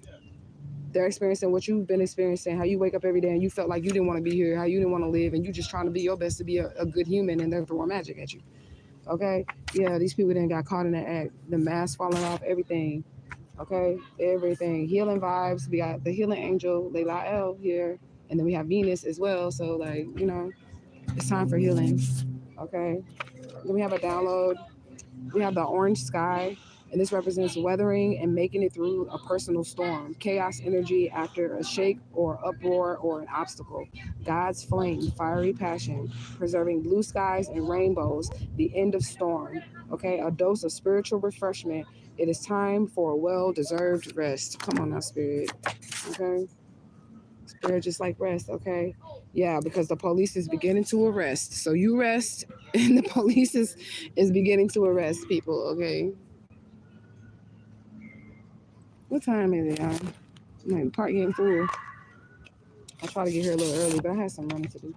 they're experiencing what you've been experiencing, how you wake up every day and you felt like you didn't want to be here, how you didn't want to live, and you just trying to be your best to be a good human, and they're throwing magic at you. Okay? Yeah, these people then got caught in that act. The mask falling off, everything. Okay? Everything. Healing vibes. We got the healing angel, Layla El here. And then we have Venus as well. So, like, it's time for healing. Okay? Then we have a download. We have the orange sky, and this represents weathering and making it through a personal storm, chaos energy after a shake or uproar or an obstacle. God's flame, fiery passion, preserving blue skies and rainbows, the end of storm. Okay, a dose of spiritual refreshment. It is time for a well deserved rest. Come on now, spirit. Okay. Spirit just like rest, okay? Yeah, because the police is beginning to arrest. So you rest and the police is beginning to arrest people, okay? What time is it, y'all? Man, the park getting full. I try to get here a little early, but I had some running to do.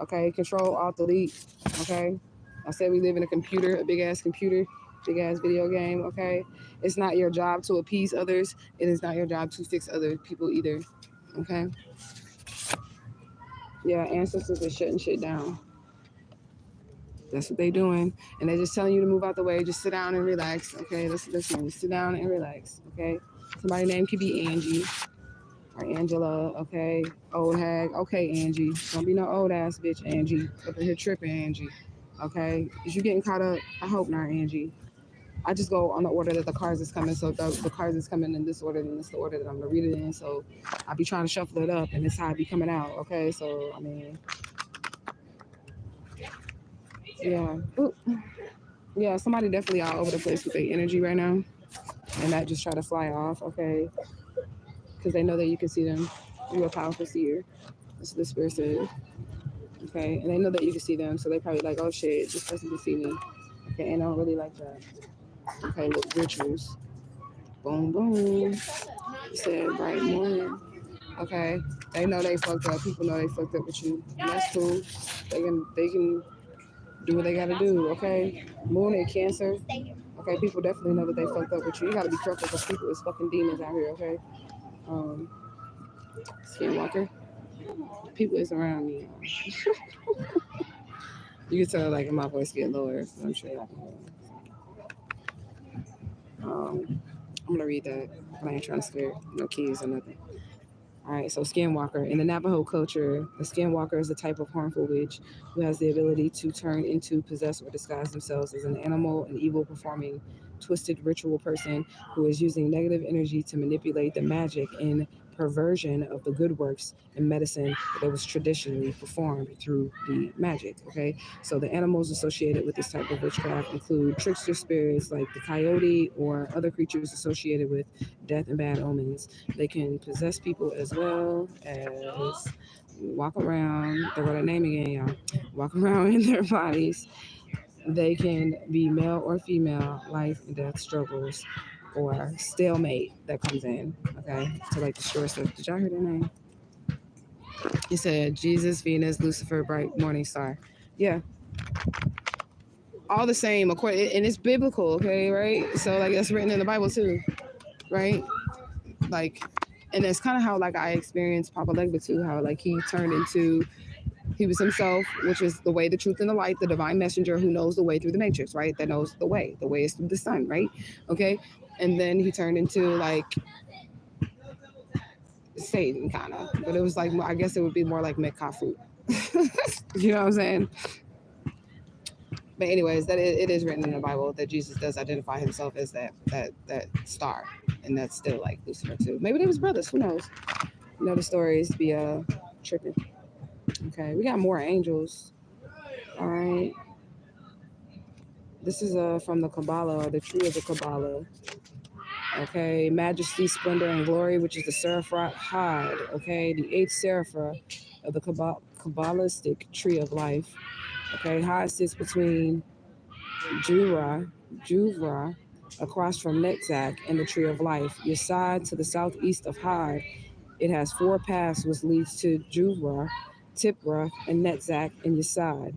Okay, control, alt, delete. Okay. I said we live in a computer, a big ass computer, big ass video game, okay? It's not your job to appease others. It is not your job to fix other people either. Okay? Yeah, ancestors are shutting shit down. That's what they doing. And they're just telling you to move out the way. Just sit down and relax. Okay, listen. Sit down and relax. Okay. Somebody's name could be Angie or Angela. Okay. Old hag. Okay, Angie. Don't be no old ass bitch, Angie. Up in here tripping, Angie. Okay. Is you getting caught up? I hope not, Angie. I just go on the order that the cards is coming. So the cards is coming in this order, and it's the order that I'm gonna read it in. So I be trying to shuffle it up, and it's how I be coming out. Okay. So I mean, yeah. Ooh. Yeah, somebody definitely all over the place with their energy right now, and not just try to fly off, okay? Because they know that you can see them. You're a powerful seer. That's what the spirit said, okay? And they know that you can see them, so they probably like, oh shit, this person can see me, okay? And I don't really like that. Okay, look, rituals. Boom, boom. It said bright morning. Okay, they know they fucked up. People know they fucked up with you. And that's cool. They can do what they gotta do. Okay, Moon and Cancer. Okay, people definitely know that they fucked up with you. You gotta be careful because people is fucking demons out here. Okay, um, Skinwalker. People is around me. You can tell like my voice getting lower. I'm sure y'all can hear. I'm gonna read that, but I ain't trying to scare no kids or nothing. All right, so Skinwalker. In the Navajo culture, a Skinwalker is a type of harmful witch who has the ability to turn into, possess, or disguise themselves as an animal, an evil performing, twisted ritual person who is using negative energy to manipulate the magic and perversion of the good works and medicine that was traditionally performed through the magic. Okay, so the animals associated with this type of witchcraft include trickster spirits like the coyote or other creatures associated with death and bad omens. They can possess people as well as walk around. They're what I name again, y'all. Walk around in their bodies. They can be male or female, life and death struggles, or stalemate that comes in, okay, to like destroy stuff. Did y'all hear their name? He said Jesus, Venus, Lucifer, bright morning star. Yeah, all the same, according, and it's biblical, okay, right? So like that's written in the Bible too, right? Like, and that's kind of how like I experienced Papa Legba too, how like he was himself, which is the way, the truth, and the light, the divine messenger who knows the way through the matrix, right? That knows the way. The way is through the sun, right? Okay. And then he turned into like Satan, kind of. But it was like, I guess it would be more like Mekafu. You know what I'm saying? But anyways, that it is written in the Bible that Jesus does identify himself as that star, and that's still like Lucifer too. Maybe they was brothers. Who knows? You know the stories be tripping. Okay, we got more angels. All right. This is from the Kabbalah, or the tree of the Kabbalah. Okay, majesty, splendor, and glory, which is the Seraphat Had. Okay, the eighth Serapha of the Kabbalistic tree of life. Okay, Had sits between Juvra, across from Netzach, and the tree of life. Yesod, to the southeast of Had, it has four paths which leads to Juvra, Tipra, and Netzach, and Yesod.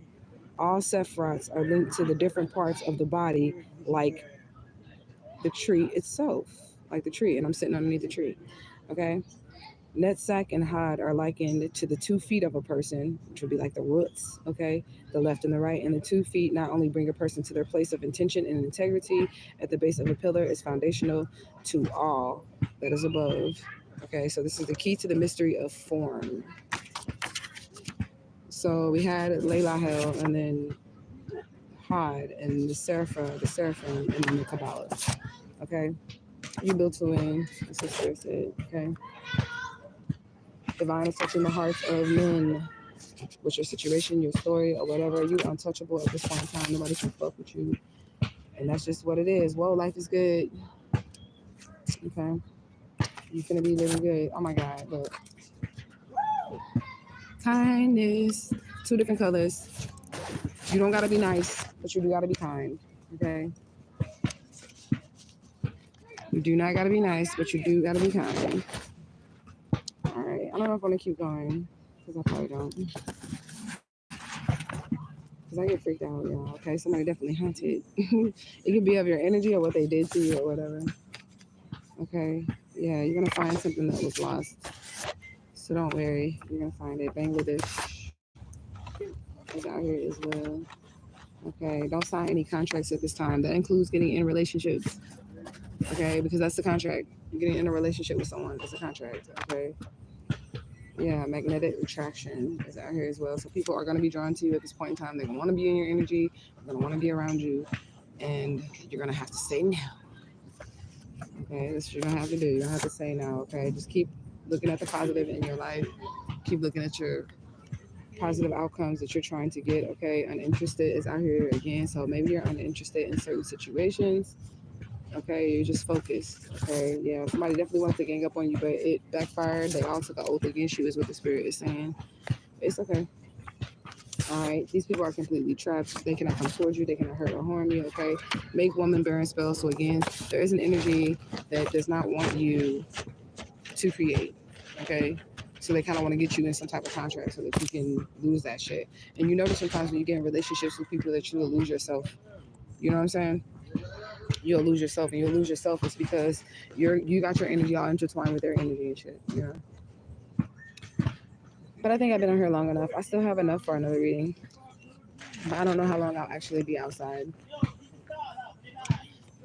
All Sephiroths are linked to the different parts of the body, like the tree itself, like the tree, and I'm sitting underneath the tree. Okay. Netzach and Had are likened to the 2 feet of a person, which would be like the roots, okay? The left and the right. And the 2 feet not only bring a person to their place of intention and integrity at the base of a pillar, is foundational to all that is above. Okay, so this is the key to the mystery of form. So we had Leilahel, and then Had, and the Seraphim, and then the Kabbalah. Okay, you built to win. That's what Spirit said. Okay, divine is touching the hearts of men. What's your situation, your story, or whatever? You untouchable at this point in time. Nobody can fuck with you, and that's just what it is. Whoa, life is good. Okay, you're gonna be living good. Oh my God, look, kindness, 2 different colors. You don't gotta be nice, but you do gotta be kind. Okay. You do not gotta be nice, but you do gotta be kind. All right. I don't know if I'm gonna keep going because I probably don't. Because I get freaked out, y'all. Okay. Somebody definitely hunted. It could be of your energy or what they did to you or whatever. Okay. Yeah. You're gonna find something that was lost. So don't worry. You're gonna find it. Bangladesh is out here as well. Okay. Don't sign any contracts at this time. That includes getting in relationships. Okay, because that's the contract. Getting in a relationship with someone is a contract. Okay. Yeah, magnetic attraction is out here as well. So people are going to be drawn to you at this point in time. They're going to want to be in your energy. They're going to want to be around you. And you're going to have to say no. Okay, that's what you're going to have to do. You're going to have to say no. Okay, just keep looking at the positive in your life. Keep looking at your positive outcomes that you're trying to get. Okay, uninterested is out here again. So maybe you're uninterested in certain situations. Okay, you're just focused. Okay, yeah, somebody definitely wants to gang up on you, but it backfired. They all took an oath against you, is what the spirit is saying. It's okay. All right, these people are completely trapped. They cannot come towards you. They cannot hurt or harm you. Okay, make woman bearing spells. So again, there is an energy that does not want you to create. Okay, so they kind of want to get you in some type of contract so that you can lose that shit. And you notice sometimes when you get in relationships with people that you will lose yourself. You know what I'm saying? You'll lose yourself, and you'll lose yourself is because you got your energy all intertwined with their energy and shit. Yeah. But I think I've been on here long enough. I still have enough for another reading, but I don't know how long I'll actually be outside.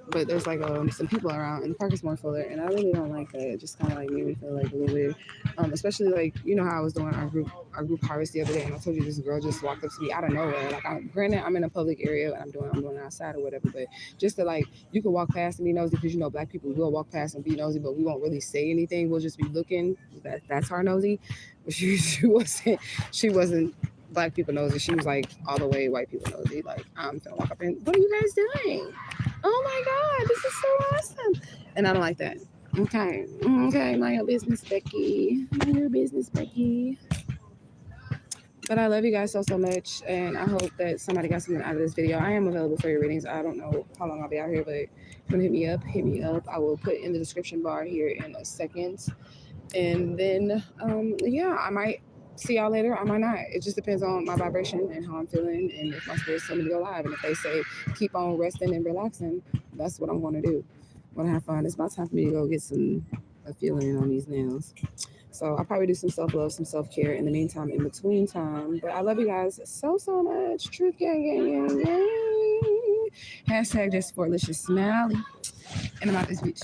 but there's like some people around and the park is more fuller, and I really don't like that. It just kind of like made me feel like a little weird. Especially like you know how I was doing our group harvest the other day, and I told you this girl just walked up to me out of nowhere. Like, granted, I'm in a public area and I'm doing it outside or whatever, but just to like you can walk past and be nosy because you know black people will walk past and be nosy, but we won't really say anything. We'll just be looking. That's our nosy. But she wasn't black people nosy. She was like all the way white people nosy. Like I'm gonna walk up and what are you guys doing? Oh my god, this is so awesome. And I don't like that. Okay. Okay, mind your business, Becky. Mind your business, Becky. But I love you guys so much, and I hope that somebody got something out of this video. I am available for your readings. I don't know how long I'll be out here, but if you want to hit me up, hit me up. I will put in the description bar here in a second. And then, yeah, I might see y'all later. I might not. It just depends on my vibration and how I'm feeling, and if my spirit's telling me to go live. And if they say keep on resting and relaxing, that's what I'm going to do. I'm going to have fun. It's about time for me to go get a feeling on these nails. So I'll probably do some self-love, some self-care in the meantime, in between time. But I love you guys so much. Truth gang, gang, gang, gang. Hashtag just for Alicia Smiley. And I'm out this bitch.